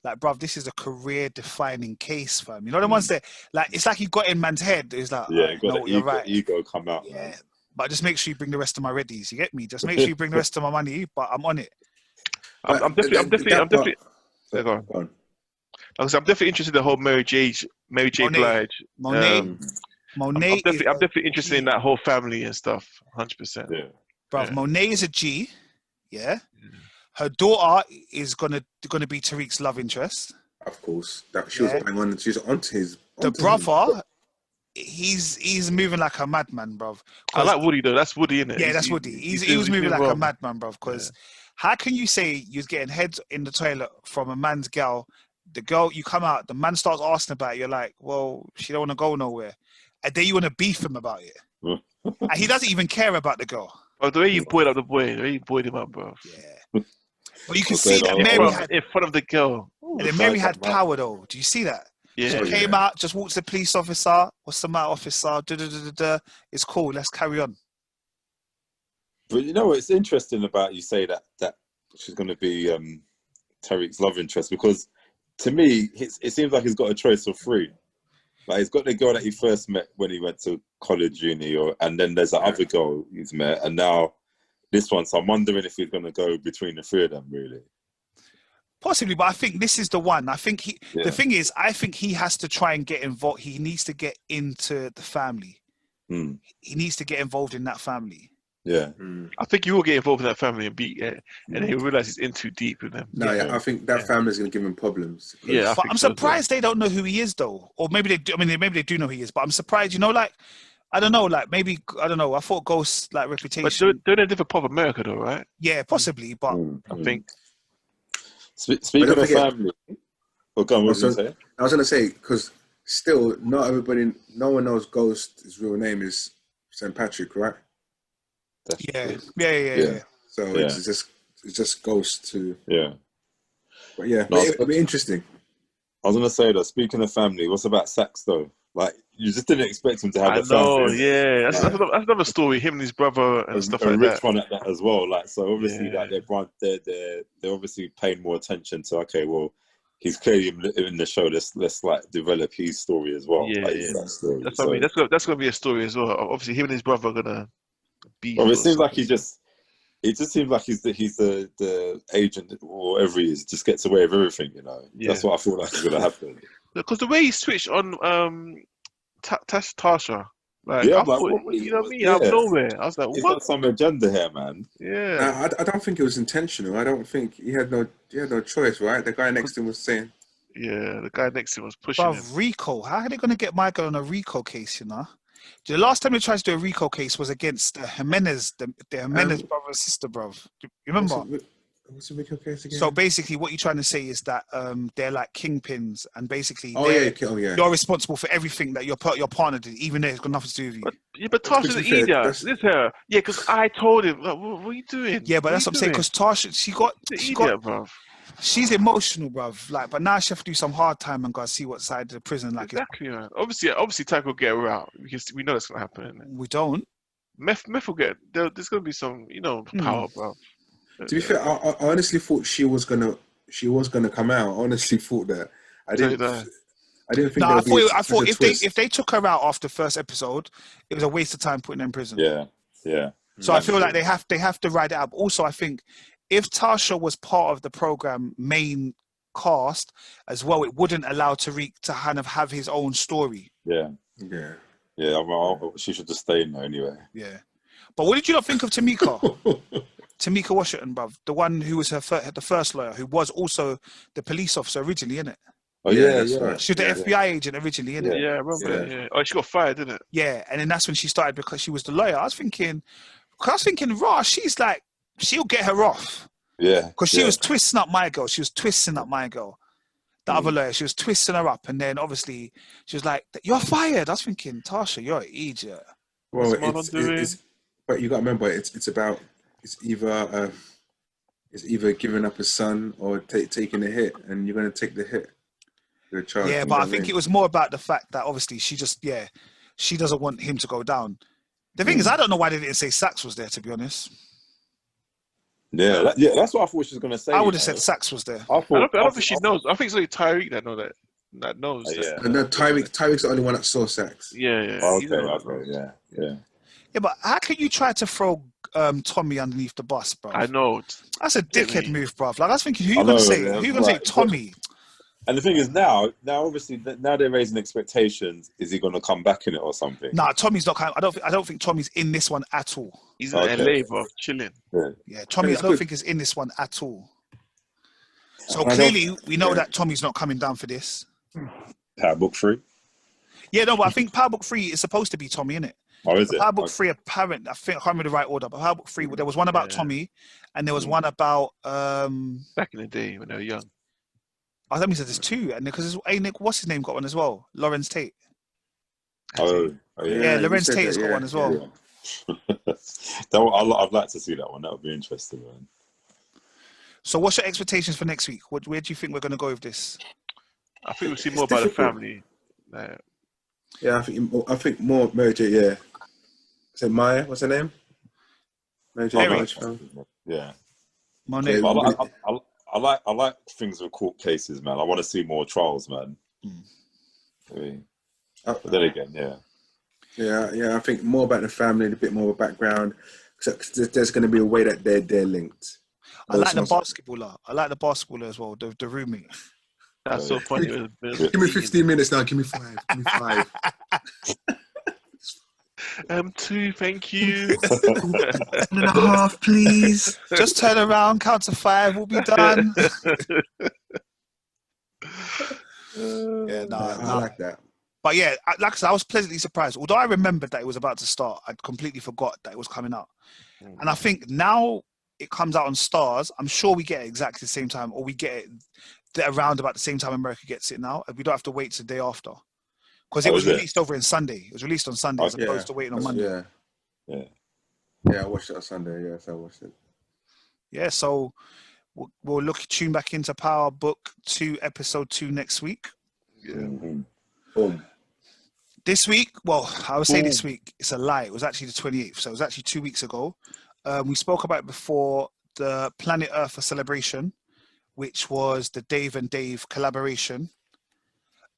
like, bruv, this is a career-defining case, fam. You know the ones that, like, it's like he got in man's head. It's like, ego come out, man. But just make sure you bring the rest of my readies. You get me? Just make sure you bring the rest of my money. But I'm on it. I'm definitely. Go on. I'm definitely interested in the whole Mary J. Blige. Monet. I'm definitely interested in that whole family and stuff. 100%. Yeah. Bruv, Monet is a G. Yeah. Her daughter is gonna be Tariq's love interest. Of course, that she was bang on. She's onto his. The brother, he's moving like a madman, bruv. I like Woody though. That's Woody, isn't it? Yeah, that's Woody. He was moving like a madman, bruv. Because how can you say you're getting heads in the toilet from a man's girl? The girl, you come out, the man starts asking about it. You're like, well, she don't want to go nowhere, and then you want to beef him about it, and he doesn't even care about the girl. Oh, the way you buoyed up the boy, the way you buoyed him up, bro. Yeah. But you can see that Mary had in front of the girl. And then Mary had power though. Do you see that? Yeah. She came out, just walked to the police officer. What's the matter, officer? It's cool. Let's carry on. But you know, it's interesting about you say that she's going to be Tariq's love interest, because to me, it seems like he's got a choice of three. Like, he's got the girl that he first met when he went to college, uni, and then there's that other girl he's met, and now this one. So I'm wondering if he's going to go between the three of them, really. Possibly, but I think this is the one. I think the thing is, I think he has to try and get involved. He needs to get into the family. He needs to get involved in that family. Yeah. I think you will get involved in that family and he'll realize he's in too deep with them. No, I think that family's going to give him problems. Yeah, but I'm surprised they don't know who he is, though. Or maybe they do. I mean, maybe they do know who he is, but I'm surprised. You know, like, I don't know, like, maybe, I don't know. I thought Ghost's, like, reputation. But they're in a different part of America, though, right? Yeah, possibly, but I think. Speaking of family, go on, what was you say? I was going to say, because still, no one knows Ghost's real name is St. Patrick, right? Yeah. So it's just Ghost to. Yeah. But yeah, it'll be interesting. I was going to say that, speaking of family, what's about Sax, though? Like, you just didn't expect him to have I a family. know, yeah. That's another story, him and his brother and stuff like that. A rich one at that as well. Like, so obviously, like, they're obviously paying more attention to, okay, well, he's clearly in the show. Let's like develop his story as well. Yeah, like, yeah. That story. That's what I mean. That's gonna be a story as well. Obviously, him and his brother are gonna be. Well, it seems like it just seems like he's the agent or whatever he is. Just gets away with everything, you know. Yeah. That's what I feel like is gonna happen. Because the way he switched on Tasha, like, yeah, I thought, you know what I mean? Out of nowhere, I was like, he's what? got some agenda here, man. Yeah. I don't think it was intentional. I don't think he had no choice, right? The guy next to him was saying. Yeah, the guy next to him was pushing him. RICO. How are they going to get Michael on a RICO case, you know? The last time they tried to do a RICO case was against the Jimenez, the Jimenez brother and sister, bro. Do you remember? What's the RICO case again? So basically, what you're trying to say is that they're like kingpins, and basically, you're responsible for everything that your partner did, even though it's got nothing to do with you. But Tasha's an idiot. This her. Yeah, because I told him. Like, what are you doing? Yeah, but that's what I'm saying. Because Tasha, she got, bro. She's emotional, bruv. Like, but now she have to do some hard time and go see what side of the prison. Like, exactly, man. Obviously, Tack will get her out because we know that's gonna happen. We don't. Meth will get. There's gonna be some, power, bro. To be fair, I honestly thought she was gonna come out. I honestly thought that. I didn't think. No, I thought if they took her out after the first episode, it was a waste of time putting her in prison. Yeah. So I feel like they have to ride it up. Also, I think if Tasha was part of the program main cast as well, it wouldn't allow Tariq to kind of have his own story. Yeah. She should just stay in there anyway. Yeah. But what did you not think of Tamika? Tamika Washington, bruv, the one who was the first lawyer, who was also the police officer originally, innit? Oh yeah. She was the FBI agent originally, innit? Yeah, I remember. Yeah. Oh, she got fired, didn't it? Yeah, and then that's when she started because she was the lawyer. I was thinking, raw. She's like, she'll get her off. Yeah. Because she was twisting up my girl. The other lawyer, she was twisting her up, and then obviously she was like, "You're fired." I was thinking, Tasha, you're an idiot. Well, but you got to remember, it's either giving up a son or taking a hit, and you're going to take the hit. Yeah, but I think it was more about the fact that obviously she doesn't want him to go down. The thing is, I don't know why they didn't say Sax was there, to be honest. Yeah, that's what I thought she was going to say. I would have said Sax was there. I don't think she knows. I think it's only Tyreek that knows. No, Tyreek's the only one that saw Sax. Yeah. Okay. Yeah, but how can you try to throw Tommy underneath the bus, bro? I know. That's a dickhead move, bro. Like, I was thinking, who you going to say? Who you going to say Tommy? And the thing is, now obviously, now they're raising expectations. Is he going to come back in it or something? Nah, Tommy's not coming. I don't think Tommy's in this one at all. He's in LA, bro, chilling. Yeah, Tommy, I don't think is in this one at all. So clearly, we know that Tommy's not coming down for this. Power Book 3? Yeah, no, but I think Power Book 3 is supposed to be Tommy, innit? Oh, is it? Power Book 3, apparent. I think I can't remember the right order, but Power Book 3, there was one about Tommy, and there was one about back in the day when they were young. I thought he said there's two, and because what's his name got one as well? Lawrence Tate. Oh yeah. Lorenz Tate has got one as well. Yeah. I'd like to see that one. That would be interesting, man. So, what's your expectations for next week? Where do you think we're going to go with this? I think we'll see more about difficult. the family. Yeah, I think more Mary J. Yeah, so Maya, what's her name? Mary J. Blige. Yeah. Monet. Yeah, I like things with court cases, man. I want to see more trials, man. I mean, but then again, yeah. I think more about the family, a bit more of a background. Cause there's going to be a way that they're linked. I like the basketballer. I like the basketballer as well. The roommate. That's so funny. Give me 15 minutes now. Give me 5. Give me 5. 2, thank you. 1.5, please. Just turn around, count to 5. We'll be done. I like that. But yeah, like I said, I was pleasantly surprised. Although I remembered that it was about to start, I'd completely forgot that it was coming out. And I think now it comes out on Stars. I'm sure we get it exactly the same time, or we get it around about the same time America gets it now. We don't have to wait till the day after. Because it was released over in Sunday. It was released on Sunday as opposed to waiting on Monday. Yeah, I watched it on Sunday. Yes, I watched it. Yeah, so we'll tune back into Power Book 2, Episode 2 next week. Yeah. Boom. This week, well, I would say this week, it's a lie. It was actually the 28th. So it was actually 2 weeks ago. We spoke about it before, the Planet Earth celebration, which was the Dave and Dave collaboration.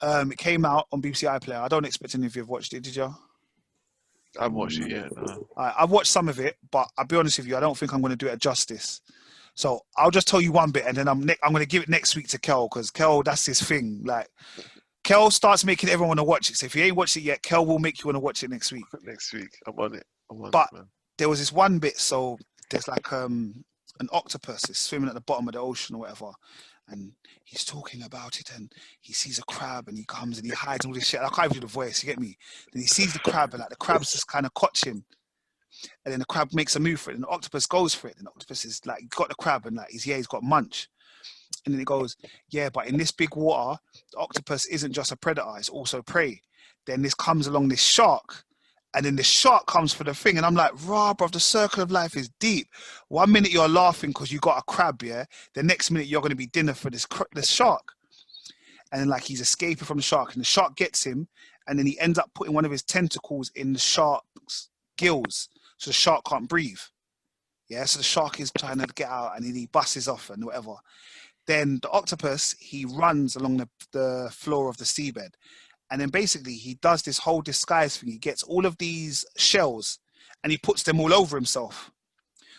It came out on BBC iPlayer. I don't expect any of you have watched it, did you? I've watched it, yeah. No. I've watched some of it, but I'll be honest with you, I don't think I'm going to do it justice. So I'll just tell you one bit, and then I'm going to give it next week to Kel, because Kel, that's his thing. Like, Kel starts making everyone want to watch it. So if you ain't watched it yet, Kel will make you want to watch it next week. Next week, I'm on it. But there was this one bit, so there's like an octopus is swimming at the bottom of the ocean or whatever, and he's talking about it, and he sees a crab, and he comes and he hides and all this shit. I can't even do the voice, you get me? Then he sees the crab, and like the crab's just kind of catching, and then the crab makes a move for it, and the octopus goes for it, and the octopus is like got the crab, and like he's got munch, and then it goes, yeah, but in this big water, the octopus isn't just a predator, it's also prey. Then this comes along this shark, and then the shark comes for the thing, and I'm like, rah, bruv, the circle of life is deep. 1 minute you're laughing because you got a crab, yeah? The next minute you're going to be dinner for this shark. And then like he's escaping from the shark, and the shark gets him, and then he ends up putting one of his tentacles in the shark's gills, so the shark can't breathe. Yeah, so the shark is trying to get out, and then he busts off and whatever. Then the octopus, he runs along the floor of the seabed. And then basically he does this whole disguise thing. He gets all of these shells and he puts them all over himself.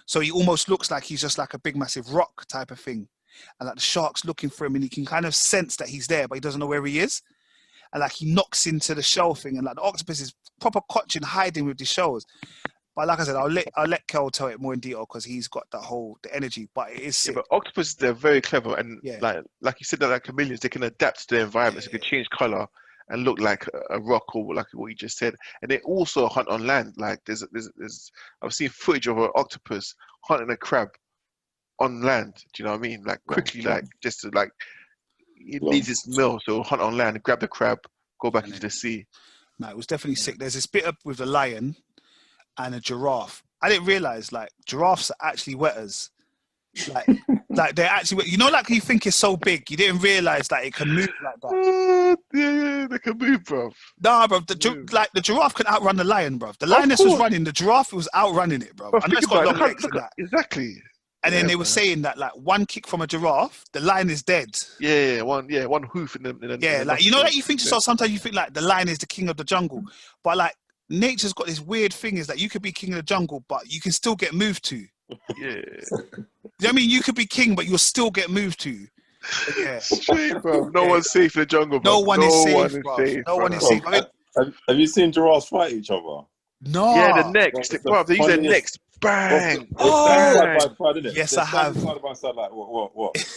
So he almost looks like he's just like a big, massive rock type of thing. And like the shark's looking for him, and he can kind of sense that he's there, but he doesn't know where he is. And like he knocks into the shell thing, and like the octopus is proper cotching, hiding with the shells. But like I said, I'll let Kel tell it more in detail because he's got the energy. But it is sick. Yeah, but octopus, they're very clever, and like you said, they're like chameleons. They can adapt to their environments. They can change color and look like a rock, or like what you just said. And they also hunt on land. Like there's I've seen footage of an octopus hunting a crab on land. Do you know what I mean? Like quickly, like just to, like it needs its meal, so hunt on land, grab the crab, go back into the sea. No, it was definitely sick. There's this bit up with a lion and a giraffe. I didn't realize like giraffes are actually wetters. Like they're actually, you know, like you think it's so big, you didn't realize that it can move like that. Yeah, they can move, bro. Nah, bro. The giraffe can outrun the lion, bro. The lioness was running, the giraffe was outrrunning it, bro. And that's got long legs and that. Exactly. And then they were saying that like one kick from a giraffe, the lion is dead. Yeah, one hoof in the like you know, like you think to yourself, sometimes you think like the lion is the king of the jungle, but like nature's got this weird thing is that you could be king of the jungle, but you can still get moved to. Yeah. You know what I mean? You could be king, but you'll still get moved to. Yeah. Straight, bro. No one's safe in the jungle, bro. No one is safe, bro. No one is safe. Have you seen giraffes fight each other? No. Yeah, the necks. Bro, they use their necks. Bang. Yes, I have. Like, what? Like, it's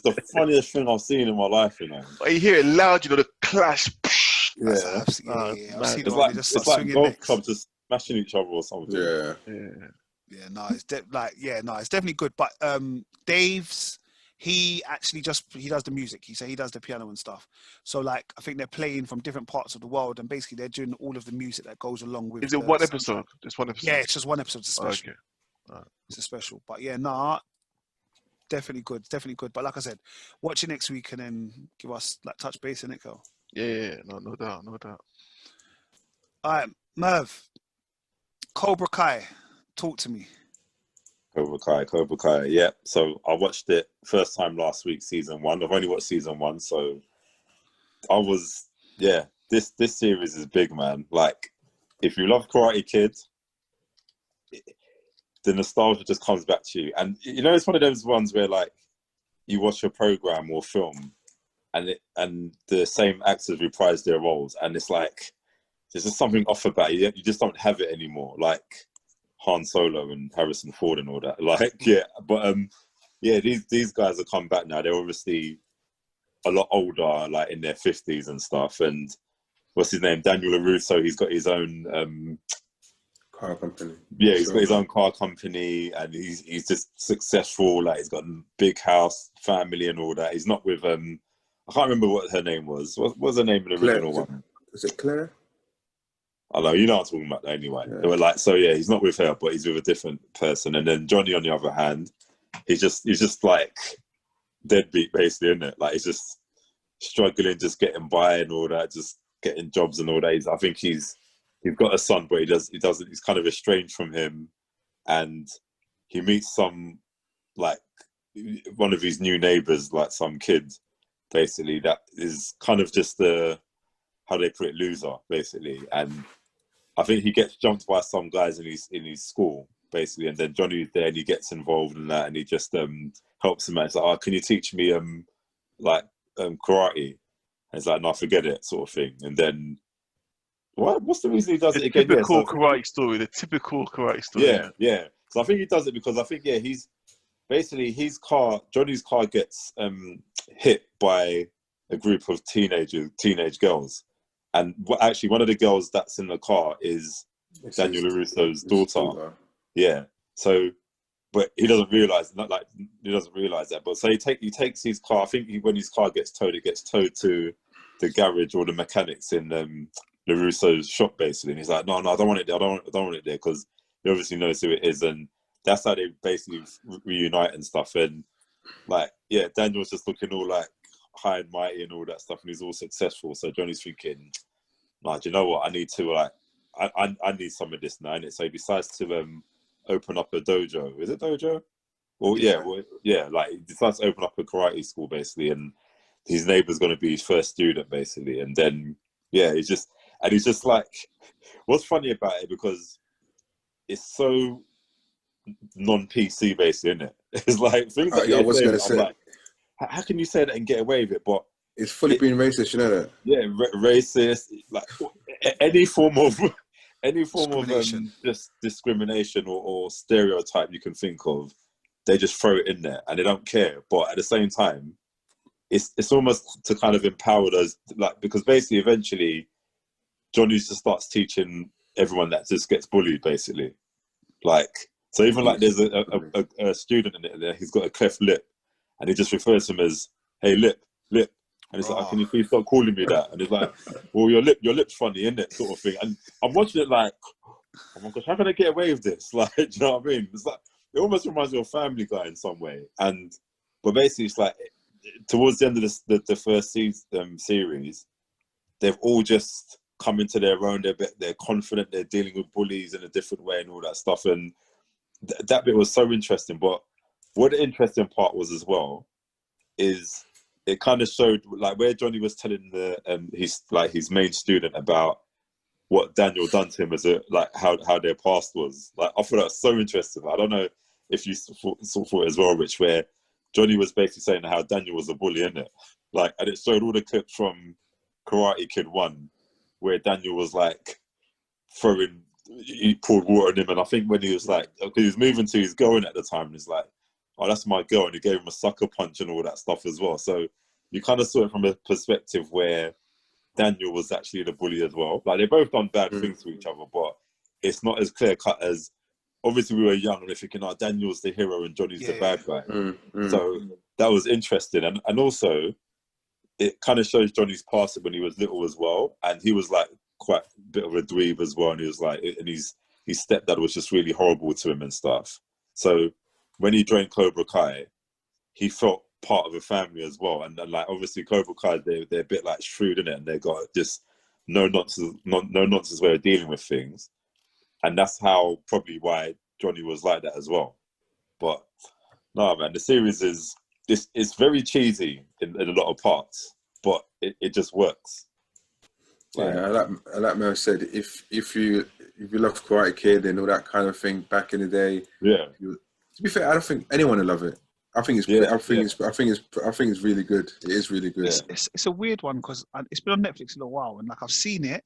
the funniest thing I've seen in my life, you know. You hear it loud, you know, the clash. Yeah. I've seen it's like golf clubs just smashing each other or something. Yeah, no, it's definitely good. But Dave's, he does the music. He does the piano and stuff. So like, I think they're playing from different parts of the world, and basically they're doing all of the music that goes along with. Is it one episode? Just one episode. Yeah, it's just one episode. It's a special. Okay. It's a special. But yeah, nah. definitely good, definitely good. But like I said, watch it next week and then give us like touch base in it, go. Yeah, no doubt, no doubt. All right, Merv, Cobra Kai, talk to me. Cobra Kai, yeah. So I watched it first time last week, season 1. I've only watched season 1, so I was, this series is big, man. Like, if you love Karate Kid, the nostalgia just comes back to you. And, you know, it's one of those ones where, like, you watch a program or film and the same actors reprise their roles, and it's like, there's just something off about it. You just don't have it anymore. Like, Han Solo and Harrison Ford and all that. Like, these guys have come back now. They're obviously a lot older, like in their 50s and stuff. And what's his name? Daniel LaRusso. He's got his own car company. Yeah, he's got his own car company, and he's just successful. Like, he's got a big house, family, and all that. He's not with I can't remember what her name was. What was her name in the original one? Is it Claire? I know, you know what I'm talking about anyway. Yeah. They were like, so yeah, he's not with her, but he's with a different person. And then Johnny, on the other hand, he's just like deadbeat, basically, isn't it? Like, he's just struggling, just getting by and all that, just getting jobs and all that. I think he's got a son, but he's kind of estranged from him, and he meets some, like, one of his new neighbors, like some kid, basically, that is kind of just how they put it, loser, basically. And I think he gets jumped by some guys in his school, basically, and then Johnny's there and he gets involved in that, and he just helps him out. He's like, oh, can you teach me karate? And he's like, no, forget it, sort of thing. And then what's the reason he does it again? The typical karate story. Yeah. So I think he does it because I think, he's basically, Johnny's car gets hit by a group of teenage girls. And actually, one of the girls that's in the car is Daniel LaRusso's daughter. Yeah. So, but he doesn't realize that. But so he takes his car. I think when his car gets towed, it gets towed to the garage or the mechanics in LaRusso's shop, basically. And he's like, no, I don't want it there. I don't want it there, because he obviously knows who it is, and that's how they basically reunite and stuff. And like, Daniel's just looking all like high and mighty and all that stuff, and he's all successful. So Johnny's thinking, do you know what? I need to I need some of this now, innit? So he decides to open up a dojo. Is it dojo? Well, like, he decides to open up a karate school, basically, and his neighbor's going to be his first student, basically. And then he's just like, what's funny about it, because it's so non-PC, basically, isn't it? It's like things like I was going to say, like, how can you say that and get away with it? But it's fully being racist, you know that? Yeah, racist, like any form of just discrimination or stereotype you can think of, they just throw it in there and they don't care. But at the same time, it's almost to kind of empower those, like, because basically eventually Johnny just starts teaching everyone that just gets bullied, basically. Like, so even like there's a student in it there, he's got a cleft lip, and he just refers to him as, hey, lip. And it's like, can you please stop calling me that? And it's like, well, your lip's funny, isn't it? Sort of thing. And I'm watching it like, oh my gosh, how can I get away with this? Like, do you know what I mean? It's like, it almost reminds me of Family Guy in some way. But basically, it's like, towards the end of the first series, they've all just come into their own. They're confident. They're dealing with bullies in a different way and all that stuff. And that bit was so interesting. But what the interesting part was as well is it kind of showed, like, where Johnny was telling his main student about what Daniel done to him as how their past was. Like, I thought that was so interesting. I don't know if you thought it as well, Rich, where Johnny was basically saying how Daniel was a bully, innit? Like, and it showed all the clips from Karate Kid 1 where Daniel was like he poured water on him, and I think when he was like, because he was moving to his girl at the time, and he's like, oh, that's my girl, and he gave him a sucker punch and all that stuff as well. So you kind of saw it from a perspective where Daniel was actually the bully as well. Like, they both done bad things to each other, but it's not as clear cut as, obviously we were young and we're thinking, oh, Daniel's the hero and Johnny's the bad guy. So that was interesting. And also it kind of shows Johnny's past when he was little as well. And he was like quite a bit of a dweeb as well. And he was like, and his stepdad was just really horrible to him and stuff. So when he joined Cobra Kai, he felt part of a family as well. And like obviously Cobra Kai, they're a bit like shrewd in it, and they got just no nonsense way of dealing with things. And that's how probably why Johnny was like that as well. But no, man, the series it's very cheesy in a lot of parts, but it just works. Yeah, like Merv said, if you love Karate Kid and all that kind of thing back in the day, to be fair, I don't think anyone will love it. I think it's really good. It is really good. It's a weird one because it's been on Netflix a little while, and like I've seen it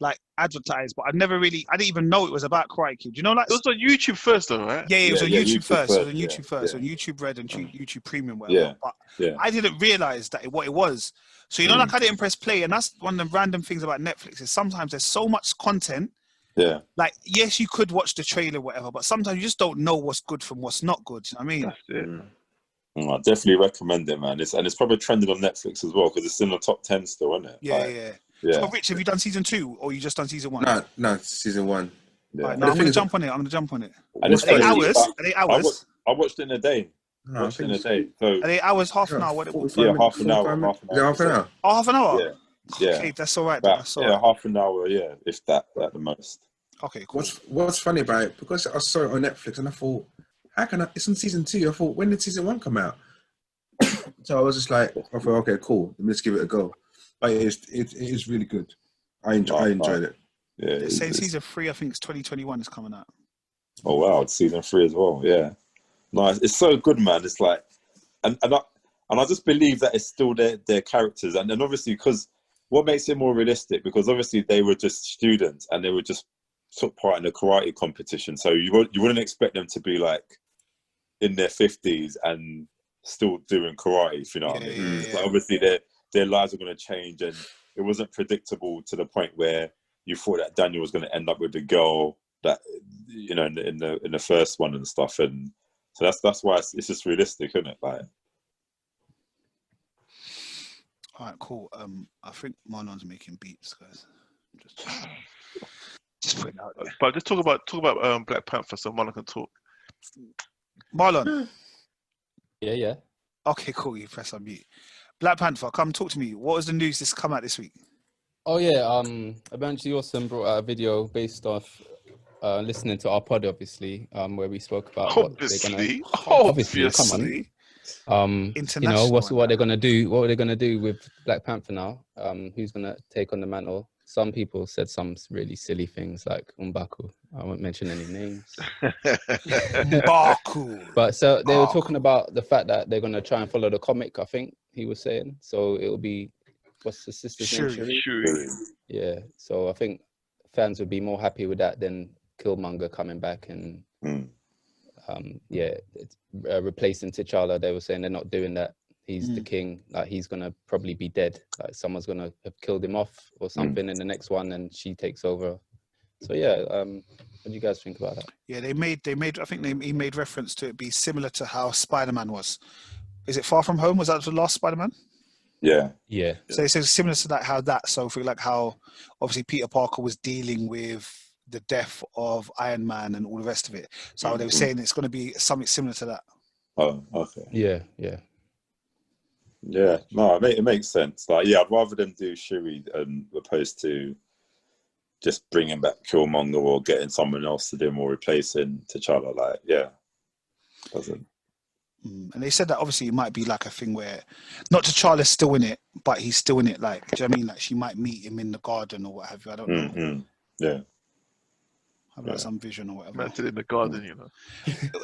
like advertised, but I didn't even know it was about Karate Kid. You know, like it was on YouTube first, though, right? Yeah, it was on YouTube first. It was on YouTube first, yeah. on YouTube Red and YouTube Premium, whatever. But I didn't realize what it was. So you know, like I didn't press play, and that's one of the random things about Netflix is sometimes there's so much content. Yeah. Like yes, you could watch the trailer, whatever, but sometimes you just don't know what's good from what's not good. You know what I mean? That's it. I definitely recommend it, man. It's probably trending on Netflix as well because it's in the top 10 still, isn't it? Yeah. So, Rich, have you done season 2 or you just done season 1? No, season 1. Yeah. Right, no, I'm going to jump on it. And are they hours? I watched it in a day. No, So, are they hours? Half an hour? Half an hour. Half an hour. Oh, half an hour? Yeah. Okay, that's all right. That's all right. Half an hour, if that at the most. Okay, cool. What's funny about it, because I saw it on Netflix and I thought, it's in season 2. I thought, when did season 1 come out? So I was just like, I thought, okay, cool. Let's give it a go. But it is really good. I enjoyed it. Yeah. They're saying season 3, I think it's 2021 is coming out. Oh wow, it's season 3 as well. Yeah. Nice. It's so good, man. It's like, and I just believe that it's still their characters, and then obviously because what makes it more realistic, because obviously they were just students and they were just took part in a karate competition, so you wouldn't expect them to be like in their 50s and still doing karate, if you know what I mean. Yeah. Like obviously their lives are going to change, and it wasn't predictable to the point where you thought that Daniel was going to end up with the girl that in the first one and stuff, and so that's why it's just realistic, isn't it? Like, all right, cool. I think Marlon's making beats, guys. Just put it out there. But just talk about Black Panther so Marlon can talk. Marlon. Yeah. Okay, cool. You press unmute. Black Panther, come talk to me. What was the news that's come out this week? Oh yeah, Eventually Awesome brought out a video based off listening to our pod, obviously, where we spoke about obviously. Come on. What they're gonna do? What are they gonna do with Black Panther now? Who's gonna take on the mantle? Some people said some really silly things like M'Baku. I won't mention any names. M'Baku. But so they were talking about the fact that they're gonna try and follow the comic. I think he was saying. So it'll be, what's the sister's name? Shuri. Yeah. So I think fans would be more happy with that than Killmonger coming back and replacing T'Challa. They were saying they're not doing that. He's the king. Like he's gonna probably be dead. Like someone's gonna have killed him off or something in the next one, and she takes over. So yeah, what do you guys think about that? Yeah, they made. I think he made reference to it be similar to how Spider-Man was. Is it Far From Home? Was that the last Spider-Man? Yeah. So it's similar to that. So for like how obviously Peter Parker was dealing with the death of Iron Man and all the rest of it. So they were saying it's going to be something similar to that. Oh, okay. Yeah. Yeah, no, it makes sense. Like, yeah, I'd rather them do Shuri opposed to just bringing back Killmonger or getting someone else to do more, replacing T'Challa. Like, yeah, doesn't. And they said that obviously it might be like a thing where not T'Challa's still in it, but he's still in it. Like, do you know what I mean? Like, she might meet him in the garden or what have you. I don't know. Yeah. Have like some vision or whatever. Meant it in the garden, you know.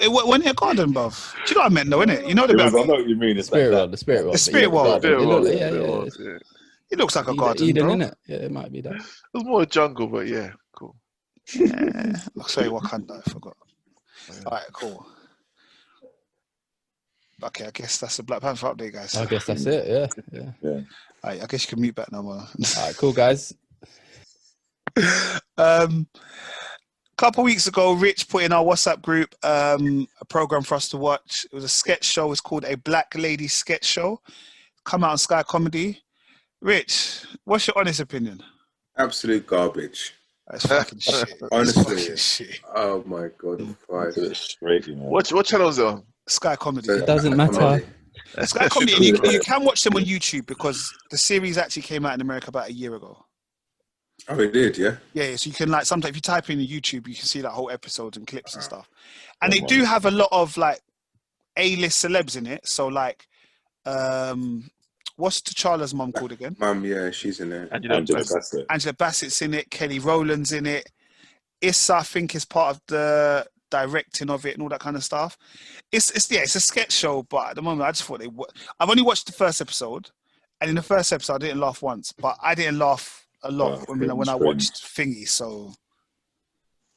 It went in a garden, bruv. Do you know what I meant, though, innit? You know the I know what you mean. The spirit world. The spirit world. It looks like a garden, Eden, bro. innit? Yeah, it might be that. It was more a jungle, but yeah, cool. Yeah. I'll say Wakanda, I forgot. All right, cool. Okay, I guess that's the Black Panther update, guys. I guess that's it, yeah. All right, I guess you can mute back now, man. All right, cool, guys. Couple weeks ago, Rich put in our WhatsApp group a program for us to watch. It was a sketch show. It's called A Black Lady Sketch Show. Come out on Sky Comedy. Rich, what's your honest opinion? Absolute garbage. That's fucking shit. Honestly. Shit. Oh my God. What channel is it on? Sky Comedy. It doesn't matter. Sky Comedy, and you can watch them on YouTube because the series actually came out in America about a year ago. Oh, it did, yeah. Yeah, so you can like sometimes if you type in YouTube, you can see that whole episodes and clips and stuff. And they do have a lot of like A-list celebs in it. So like, what's T'Challa's mum called again? Mum, yeah, she's in it. Angela Bassett. Angela Bassett's in it. Kelly Rowland's in it. Issa, I think, is part of the directing of it and all that kind of stuff. It's a sketch show, but at the moment I just thought I've only watched the first episode, and in the first episode I didn't laugh once, but I didn't laugh a lot when I watched Thingy. So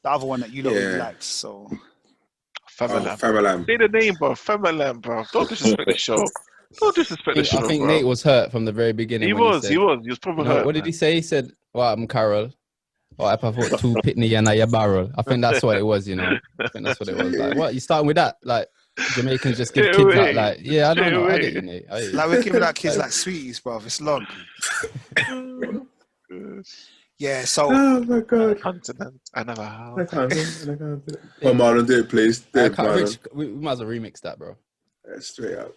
the other one that you really liked. So Famalam. Say the name, bro. Famalam, bro. Don't disrespect the show. Don't disrespect the show. I think bro. Nate was hurt from the very beginning. He was probably hurt. What did he say? He said, "Well, I'm Carol." Or I thought 2 pitney and a barrel. I think that's what it was, you know. I think that's what it was. Like, what? You starting with that? Like, Jamaicans just give kids out, like, yeah, I don't know. I get you, Nate. Like, we're giving out kids like sweeties, bro. It's long. Yeah, so. Oh my God. Continent, another house. I can't do it. Well, Marlon, do it, please. Rich, we might as well remix that, bro. Yeah, straight up.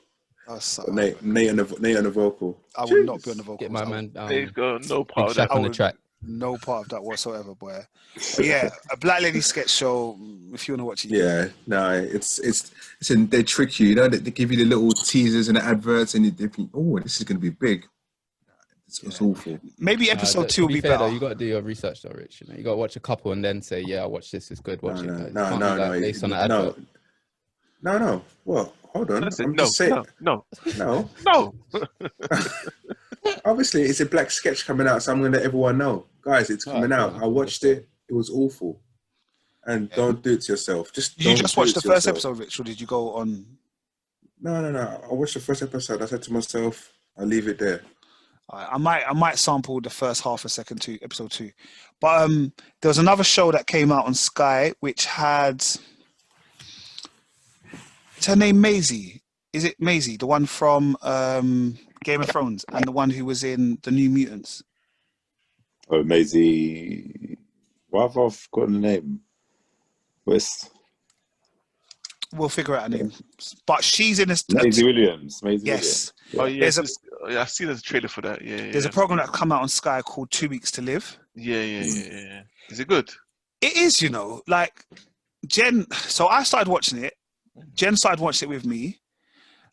So Nate on the vocal. I will not be on the vocal. Get my man. He's got no part of that. On the track. No part of that whatsoever, boy. But yeah, a Black Lady sketch show. If you want to watch it, yeah, no, it's they trick you. You know, they give you the little teasers and the adverts, and you think, oh, this is going to be big. It's awful. Maybe episode 2 will be better. Though, you got to do your research, though, Rich. You know, you got to watch a couple and then say, yeah, I watch this. It's good. Watch it. No. Based on the advert. No. Well, hold on. Listen, no. Obviously, it's a black sketch coming out, so I'm going to let everyone know. Guys, it's coming out. I watched it. It was awful. And don't do it to yourself. Did you just watch the first episode, Rich, or did you go on? No. I watched the first episode. I said to myself, I'll leave it there. I might sample the first half of episode 2. But there was another show that came out on Sky, which had... Is her name Masie? Is it Masie, the one from Game of Thrones and the one who was in The New Mutants? Oh, Masie. Why have I forgotten the name? We'll figure out a name. But she's in a... Masie Williams. Yes. Oh, yeah. I've seen the trailer for that. Yeah. There's a program that come out on Sky called 2 Weeks to Live. Yeah. Is it good? It is, you know. Like, Jen... So I started watching it. Jen started watching it with me.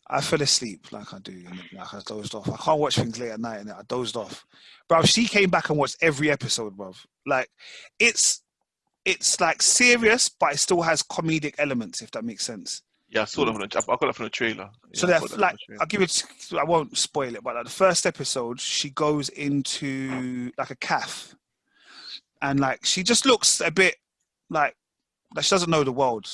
I fell asleep like I do. Like I dozed off. I can't watch things late at night, and I dozed off. Bruv, she came back and watched every episode, bruv. Like, it's like serious, but it still has comedic elements, if that makes sense. Yeah, I saw that I got that from the trailer. Yeah, so that, like, I'll give it. I won't spoil it, but like the first episode, she goes into like a cafe, and like she just looks a bit like she doesn't know the world.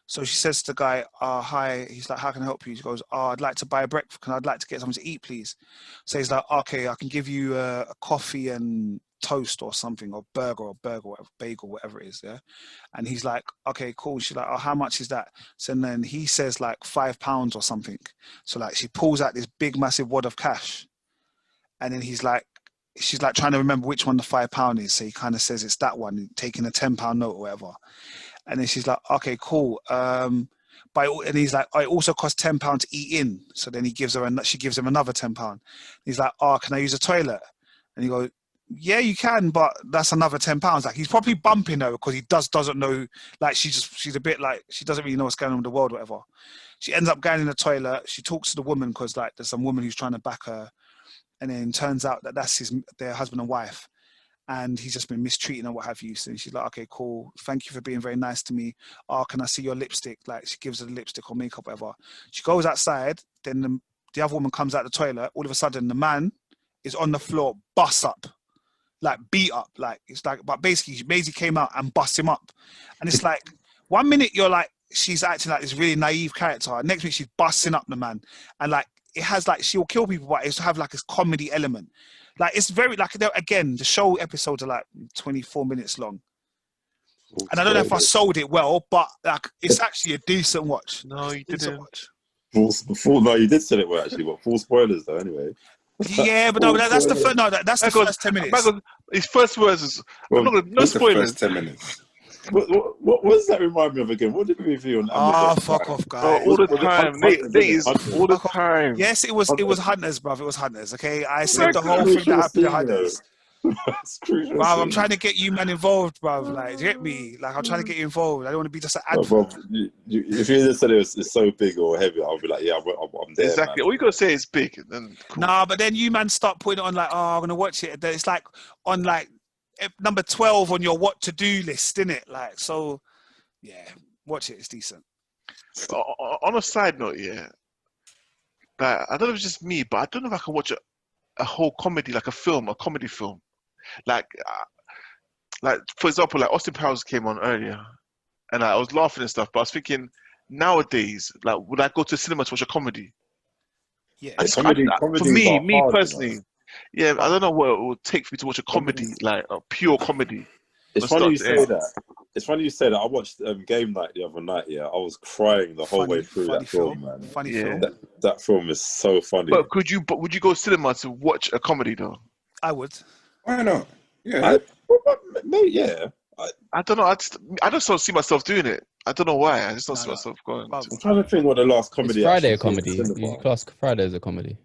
So she says to the guy, hi. He's like, how can I help you? She goes, I'd like to buy a breakfast. I'd like to get something to eat, please. So he's like, okay, I can give you a coffee and toast or something, or burger, whatever, bagel, whatever it is, yeah? And he's like, okay, cool. She's like, how much is that? So then he says like £5 or something. So like she pulls out this big, massive wad of cash. And then she's like trying to remember which one the £5 is. So he kind of says it's that one, taking a £10 note or whatever. And then she's like, okay, cool. And he's like, it also costs £10 to eat in. So then she gives him another £10. He's like, can I use the toilet? And he goes, yeah, you can, but that's another £10. Like, he's probably bumping her because he doesn't know. Like, she's a bit like, she doesn't really know what's going on in the world, whatever. She ends up going in the toilet. She talks to the woman because like there's some woman who's trying to back her, and then turns out that that's their husband and wife. And he's just been mistreating her, what have you. So she's like, okay, cool. Thank you for being very nice to me. Can I see your lipstick? Like, she gives her the lipstick or makeup, whatever. She goes outside. Then the other woman comes out the toilet. All of a sudden, the man is on the floor, bust up, like beat up. Like, it's like, but basically, Masie came out and bust him up. And it's like, 1 minute you're like, she's acting like this really naive character. Next minute she's busting up the man. And like, it has like, she'll kill people, but it's to have like this comedy element. Like, it's very, like, again, the show episodes are like 24 minutes long. And I don't know if I sold it well, but like, it's actually a decent watch. No, you didn't. No, you did sell it well, actually. But full spoilers, though, anyway. Yeah, but no, that's the first 10 minutes. His first words is, no spoilers. First 10 minutes. What does that remind me of again? What did we review on Amazon? Ah, fuck off, guys. Oh, all the time. All the time. Yes, it was Hunters, bruv. It was Hunters, okay? I said the whole thing that happened to Hunters. Bruv, I'm trying to get you man involved, bruv. Like, do you get me? Like, I'm trying to get you involved. I don't want to be just an advert. Well, if you just said it's so big or heavy, I'll be like, yeah, I'm there. Exactly. Man. All you gotta say is big. Then cool. Nah, but then you man start putting it on like, oh, I'm gonna watch it. Then it's like on like number 12 on your what to do list, innit? Like, so yeah, watch it. It's decent. On a side note, yeah, like, I don't know if it's just me, but I don't know if I can watch a whole comedy, like a comedy film. Like for example, like Austin Powers came on earlier, and I was laughing and stuff. But I was thinking, nowadays, like, would I go to the cinema to watch a comedy? Yeah, for me personally, yeah, I don't know what it would take for me to watch a comedy, like a pure comedy. It's funny you say that. It's funny you say that. I watched Game Night the other night. Yeah, I was crying the whole way through that film, man. Funny film. That film is so funny. But would you go cinema to watch a comedy though? I would. Why not? Yeah. I don't know. I just don't see myself doing it. I don't know why. I just don't see myself going. I'm trying to think what the last comedy. Is Friday a comedy? You class Friday as a comedy?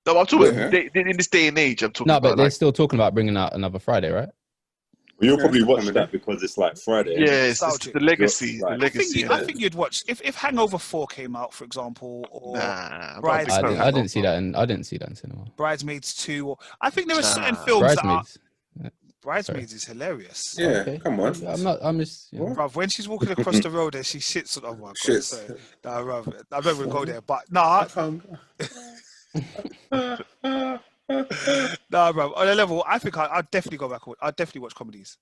No, I'm talking about in this day and age. I'm talking. No, but about, they're still talking about bringing out another Friday, right? Well, you'll probably watch that because it's like Friday. Yeah, it's the legacy. The legacy. I think you'd watch if Hangover 4 came out, for example, or Bridesmaids. I didn't see that in cinema. Bridesmaids 2. Or I think there are certain films Bridesmaids. Bridesmaids is hilarious. Yeah, okay. come on. I'm just. You know. Bruv, when she's walking across the road and she shits on. Oh my God, sorry. Nah, bruv, I'm not gonna go there. But nah, nah, bruv. On a level, I think I'd definitely go back. I'd definitely watch comedies.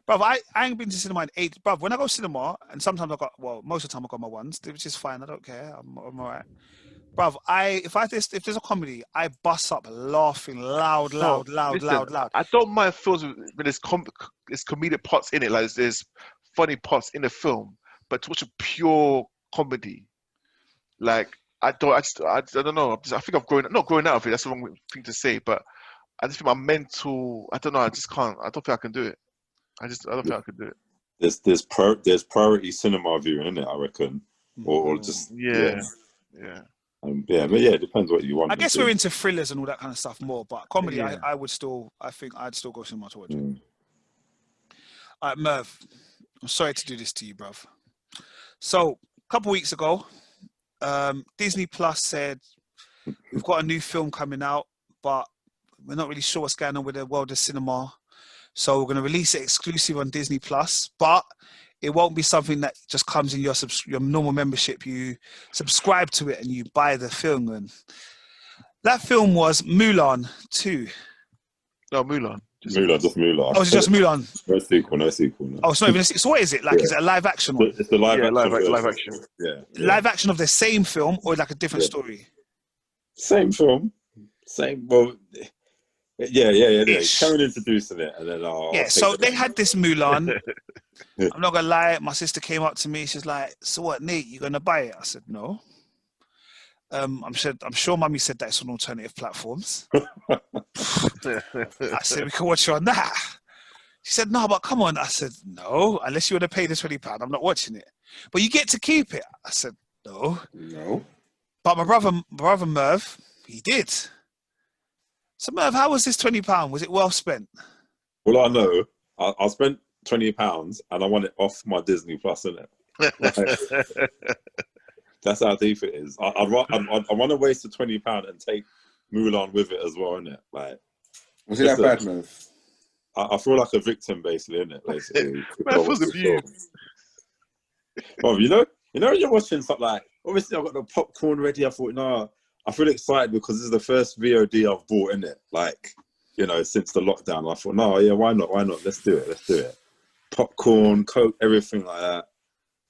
Bruv, I ain't been to cinema in 8. Bruv, when I go cinema, and sometimes most of the time I got my ones, which is fine. I don't care. I'm alright. Bruv, if there's a comedy, I bust up laughing loud. I don't mind films with there's comedic parts in it, like there's funny parts in the film, but to watch a pure comedy, like I don't know. I think I'm not growing out of it. That's the wrong thing to say, but I just think my mental. I don't know. I just can't. I don't think I can do it. I don't think I can do it. There's priority cinema viewing in it, I reckon, or just yeah. But it depends what you want. I guess we're into thrillers and all that kind of stuff more, but comedy, I think I'd still go cinema to watch it. All right, Merv, I'm sorry to do this to you, bruv. So, a couple of weeks ago, Disney Plus said, we've got a new film coming out, but we're not really sure what's going on with the world of cinema. So we're going to release it exclusive on Disney Plus, but it won't be something that just comes in your normal membership. You subscribe to it and you buy the film. And that film was Mulan 2. No, Mulan. Just Mulan. Oh, it's just Mulan. No sequel. No. Oh, it's not even. So what is it? Like, is it a live action one? It's the live action. Yeah. Live action of the same film or like a different story? Same film. Same. Well, yeah. Karen introducing it, and then so they had this Mulan. I'm not gonna lie. My sister came up to me. She's like, "So what, Nate? You gonna buy it?" I said, "No." I'm sure Mummy said that it's on alternative platforms. I said we can watch it on that. She said, "No, but come on." I said, "No, unless you want to pay the £20, I'm not watching it. But you get to keep it." I said, "No." But my brother Merv, he did. So Merv, how was this £20? Was it well spent? Well, I know I spent £20 and I want it off my Disney Plus, innit? That's how deep it is. I want to waste the £20 and take Mulan with it as well, innit? Like, was it that bad, man? I feel like a victim, basically, innit? Basically, man, was abused. Well, you know, you're watching something like. Obviously, I've got the popcorn ready. I thought, no, I feel excited because this is the first VOD I've bought, innit? Like, since the lockdown. I thought, no, yeah, why not? Let's do it. Popcorn, Coke, everything like that.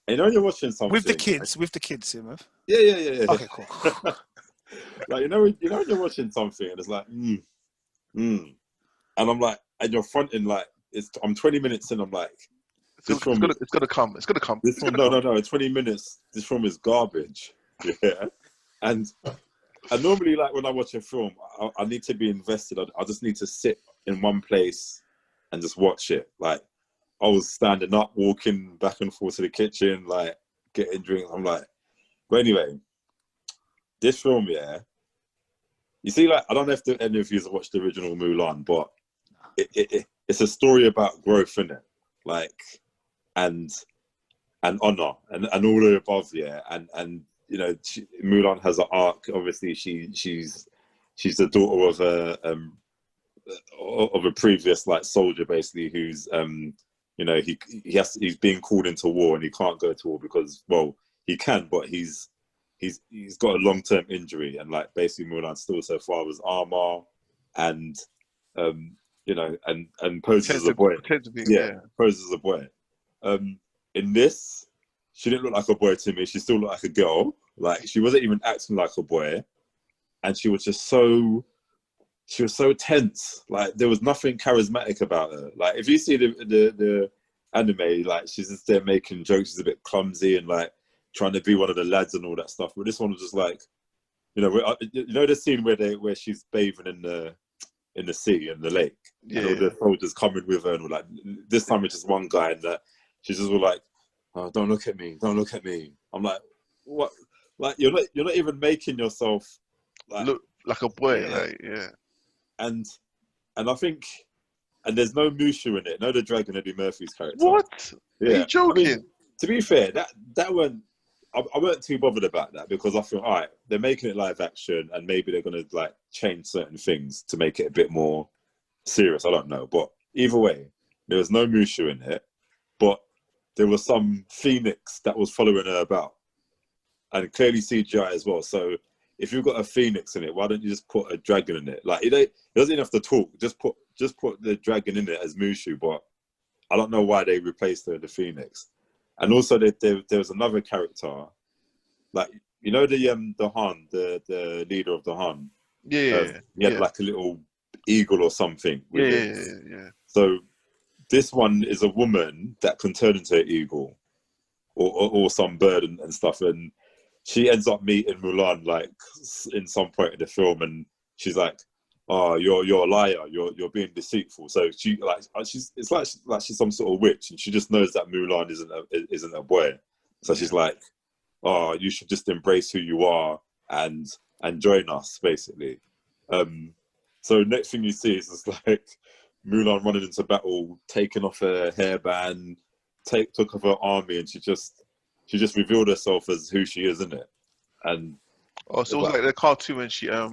And you're watching something with the kids, Merv. Yeah. Okay, cool. Like when you're watching something and it's like, and I'm like, and you're fronting like, I'm 20 minutes in, I'm like, it's gonna come. This film, no, 20 minutes. This film is garbage. Yeah, and normally, like when I watch a film, I need to be invested. I just need to sit in one place and just watch it. Like, I was standing up, walking back and forth to the kitchen, like getting drinks. I'm like, but anyway, this film, yeah. You see, like, I don't know if any of you have watched the original Mulan, but it's a story about growth, innit? Like, and honor and all the above, yeah. And you know, Mulan has an arc. Obviously, she's the daughter of a previous like soldier, basically, who's you know, he's being called into war and he can't go to war because, well, he can, but he's got a long-term injury, and like basically Mulan steals her father's armor and you know, and poses as a boy. Poses as a boy. In this, she didn't look like a boy to me. She still looked like a girl. Like, she wasn't even acting like a boy, and she was so tense. Like, there was nothing charismatic about her. Like, if you see the anime, like, she's just there making jokes. She's a bit clumsy and like trying to be one of the lads and all that stuff. But this one was just like, you know the scene where she's bathing in the sea, in the lake, and all the soldiers coming with her, and all like, this time it's just one guy, and she's just all like, oh, don't look at me. I'm like, what? Like, you're not even making yourself like look like a boy, like, yeah. And I think, and there's no Mushu in it, no the dragon Eddie Murphy's character. What? Yeah. Are you joking? I mean, to be fair, that weren't. I weren't too bothered about that, because I feel, all right, they're making it live action, and maybe they're gonna like change certain things to make it a bit more serious. I don't know, but either way, there was no Mushu in it, but there was some phoenix that was following her about, and clearly CGI as well. So if you've got a phoenix in it, why don't you just put a dragon in it? Like, it doesn't even have to talk. Just put the dragon in it as Mushu. But I don't know why they replaced her with the phoenix. And also there was another character, like, you know, the Han, the leader of the Han. Yeah. He had like a little eagle or something. Yeah. So this one is a woman that can turn into an eagle or some bird and stuff, and she ends up meeting Mulan like in some point in the film, and she's like, "Oh, you're a liar. You're being deceitful." So she's like she's some sort of witch, and she just knows that Mulan isn't a boy. So she's like, "Oh, you should just embrace who you are and join us," basically. So next thing you see is just like Mulan running into battle, taking off her hairband, took off her army, and she just revealed herself as who she is, isn't it? And so it was like the cartoon when she yeah,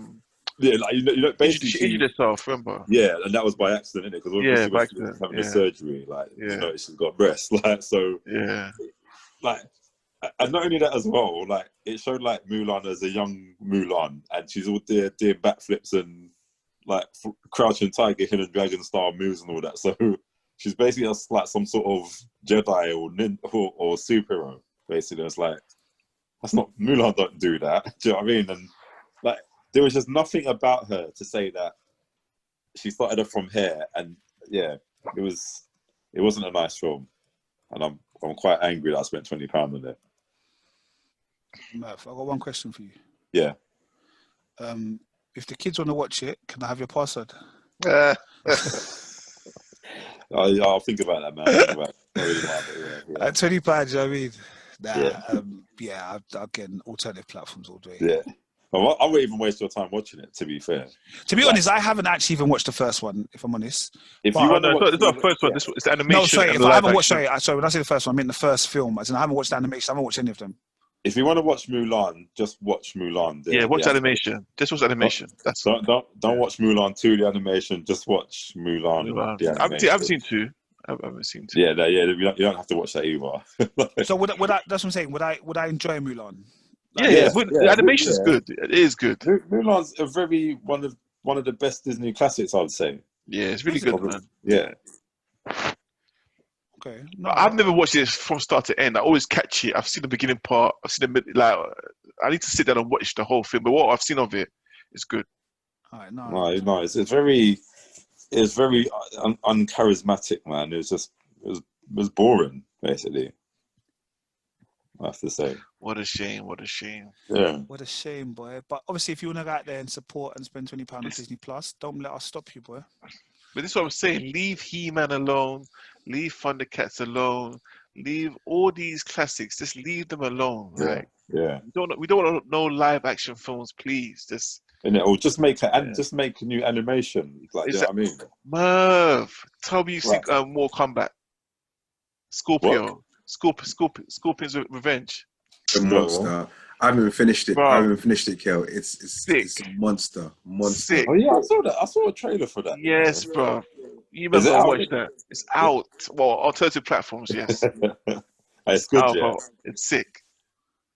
like, you know, basically she injured herself, remember? Yeah, and that was by accident, innit? Because obviously when she was having the surgery, like, you know, she's got breasts, like, so like, and not only that as well, like, it showed like Mulan as a young Mulan, and she's all there doing backflips and like crouching tiger, hidden dragon style moves and all that. So she's basically just like some sort of Jedi or superhero. Basically, it's like, that's not, Mulan don't do that. Do you know what I mean? And like, there was just nothing about her to say that she started off from here. And yeah, it wasn't a nice film, and I'm quite angry that I spent £20 on it. Merv, I've got one question for you. Yeah. If the kids want to watch it, can I have your password? I'll think about that, man. Not really mind, but At £20, you know what I mean? Yeah. I'll get alternative platforms all day. Yeah. Well, I won't even waste your time watching it, to be fair. To be honest, I haven't actually even watched the first one, if I'm honest. If you want to watch, it's not the first one. It's the animation. No, sorry, and if I haven't watched, action. sorry, when I say the first one, I mean the first film. As in, I haven't watched the animation. I haven't watched any of them. If you want to watch Mulan, just watch Mulan. Watch animation. Just watch animation. That's don't watch Mulan 2, the animation. Just watch Mulan. The animation. I haven't seen 2. I haven't seen 2. Yeah, you don't have to watch that either. So would I? That's what I'm saying. Would I enjoy Mulan? The animation is good. It is good. Mulan's one of the best Disney classics, I'd say. Yeah, it's really good, man. Yeah. Okay. No, I've never watched it from start to end. I always catch it. I've seen the beginning part. I've seen the like. I need to sit down and watch the whole film. But what I've seen of it, it's good. All right, no, it's very uncharismatic, man. It was boring, basically. I have to say. What a shame. Yeah. What a shame, boy. But obviously, if you want to go out there and support and spend £20 on Disney Plus, don't let us stop you, boy. But this is what I'm saying. Leave He-Man alone. Leave Thundercats alone. Leave all these classics. Just leave them alone. Right? Yeah. We don't want no live action films, please. Just. And it will just make a new animation. Like, you know what I mean? Merv, tell me you see Mortal Kombat. Scorpio. Scorpion's Revenge. The monster. I haven't even finished it. Bro. I haven't even finished it, Kel. It's a monster. Sick. Oh yeah, I saw that. I saw a trailer for that. Yes, bro. You better watch that. It's out. Well, alternative platforms, yes. It's good, yeah. It's sick.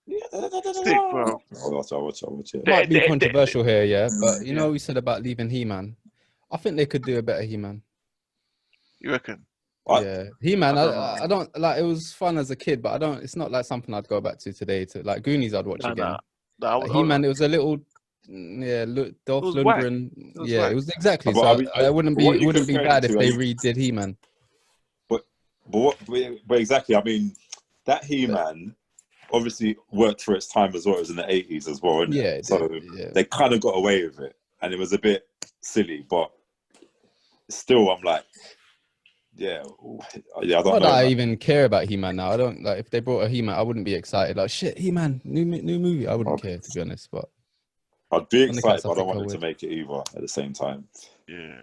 Sick, bro. I'll watch it. It might be controversial here, yeah, but you know we said about leaving He-Man. I think they could do a better He-Man. You reckon? Yeah, He-Man. I don't like. It was fun as a kid, but I don't. It's not like something I'd go back to today. To like Goonies, I'd watch again. Like, He-Man. It was a little. Yeah, Dolph Lundgren. It was exactly. So it wouldn't be bad if they redid He-Man. But exactly. I mean, that He-Man obviously worked for its time as well. It was in the 80s as well, isn't it? So they kind of got away with it, and it was a bit silly, but still, I'm like, I don't know. Not that I even care about He-Man now. I don't like if they brought a He-Man, I wouldn't be excited. Like shit, He-Man, new movie. I wouldn't care, to be honest. But I'd be excited, but I don't want them to make it either at the same time. Yeah,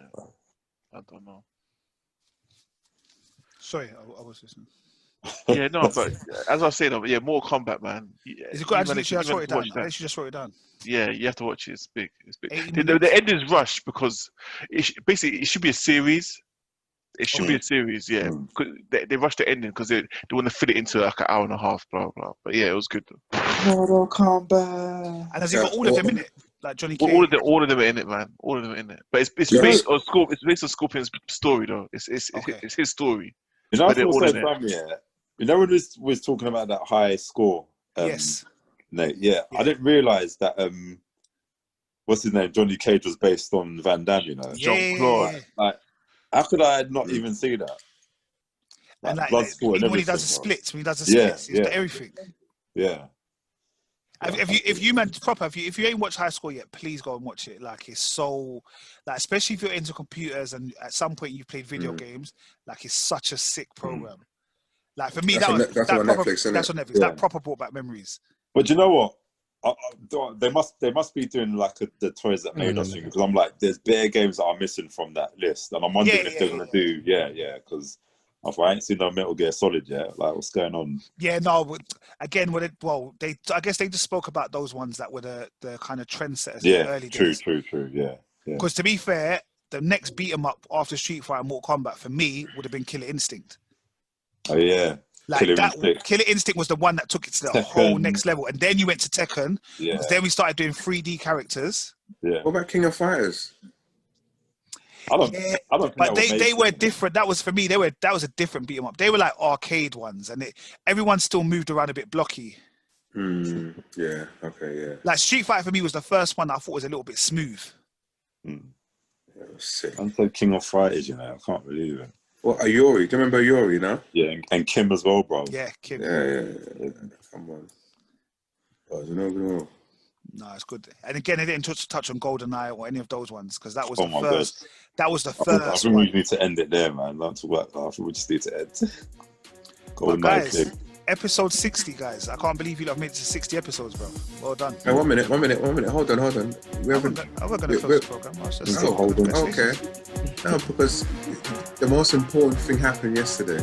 I don't know. Sorry, I was listening. Yeah, no, but as I was saying, Mortal Kombat, man. Is it good? I just wrote it down. I actually just wrote it down. Yeah, you have to watch it. It's big. It's big. The end is rushed because basically it should be a series. It should be a series, yeah. They rushed the ending because they want to fit it into like an hour and a half, blah blah. But yeah, it was good though. Mortal Kombat. And has it got all of them in it? Like Johnny Cage? All of them are in it, man. All of them are in it. But it's based on Scorpion's story though. It's his story. You know, you know when we was talking about that high score? Yes. Nate, I didn't realise that what's his name? Johnny Cage was based on Van Damme, you know. Jean-Claude. Like, how could I not even see that? Like, and when he does the splits, he's got everything. Yeah. If you ain't watched High Score yet, please go and watch it. Like, it's so, like, especially if you're into computers and at some point you've played video games, like, it's such a sick program. Like, for me, that's on Netflix. That proper brought back memories. But you know what? They must be doing like the Toys That Made Us thing, because I'm like, there's bare games that are missing from that list, and I'm wondering if they're gonna do because I ain't seen no Metal Gear Solid yet. Like, what's going on? Yeah, no. But again, I guess they just spoke about those ones that were the kind of trendsetters in the early days. True. Yeah. Because to be fair, the next beat 'em up after Street Fighter and Mortal Kombat for me would have been Killer Instinct. Oh yeah. Like Killer Instinct was the one that took it to the whole next level, and then you went to Tekken. Yeah. Then we started doing 3D characters. Yeah. What about King of Fighters? I don't. But they were different. That was for me. That was a different beat 'em up. They were like arcade ones, and everyone still moved around a bit blocky. Yeah. Okay. Yeah. Like Street Fighter for me was the first one that I thought was a little bit smooth. Yeah, it was sick. I'm so King of Fighters, you know. I can't believe it. Well, Ayori. Do you remember Ayori, no? Yeah, and Kim as well, bro. Yeah, Kim. Yeah. Come on. No. No, it's good. And again, they didn't touch on GoldenEye or any of those ones, because that was the first. God. That was the first. I think we need to end it there, man. Not to work. I think we just need to end. Guys, episode 60, guys. I can't believe you have made it to 60 episodes, bro. Well done. Hey, one minute. Hold on. We haven't. I'm not going to close the program. Hold on. Okay. No, because the most important thing happened yesterday.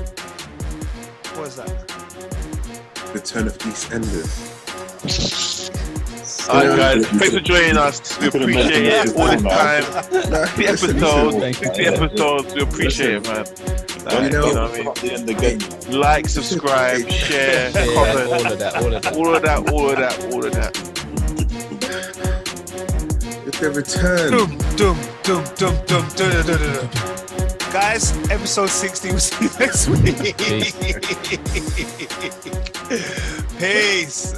What is that? Return of EastEnders. Alright guys, thanks for joining us. We appreciate it all the time. 50 episodes, we appreciate it, man. You know what I mean? Like, subscribe, share, comment, all of that. It's a return. Doom. Guys, episode 60, we'll see you next week. Peace.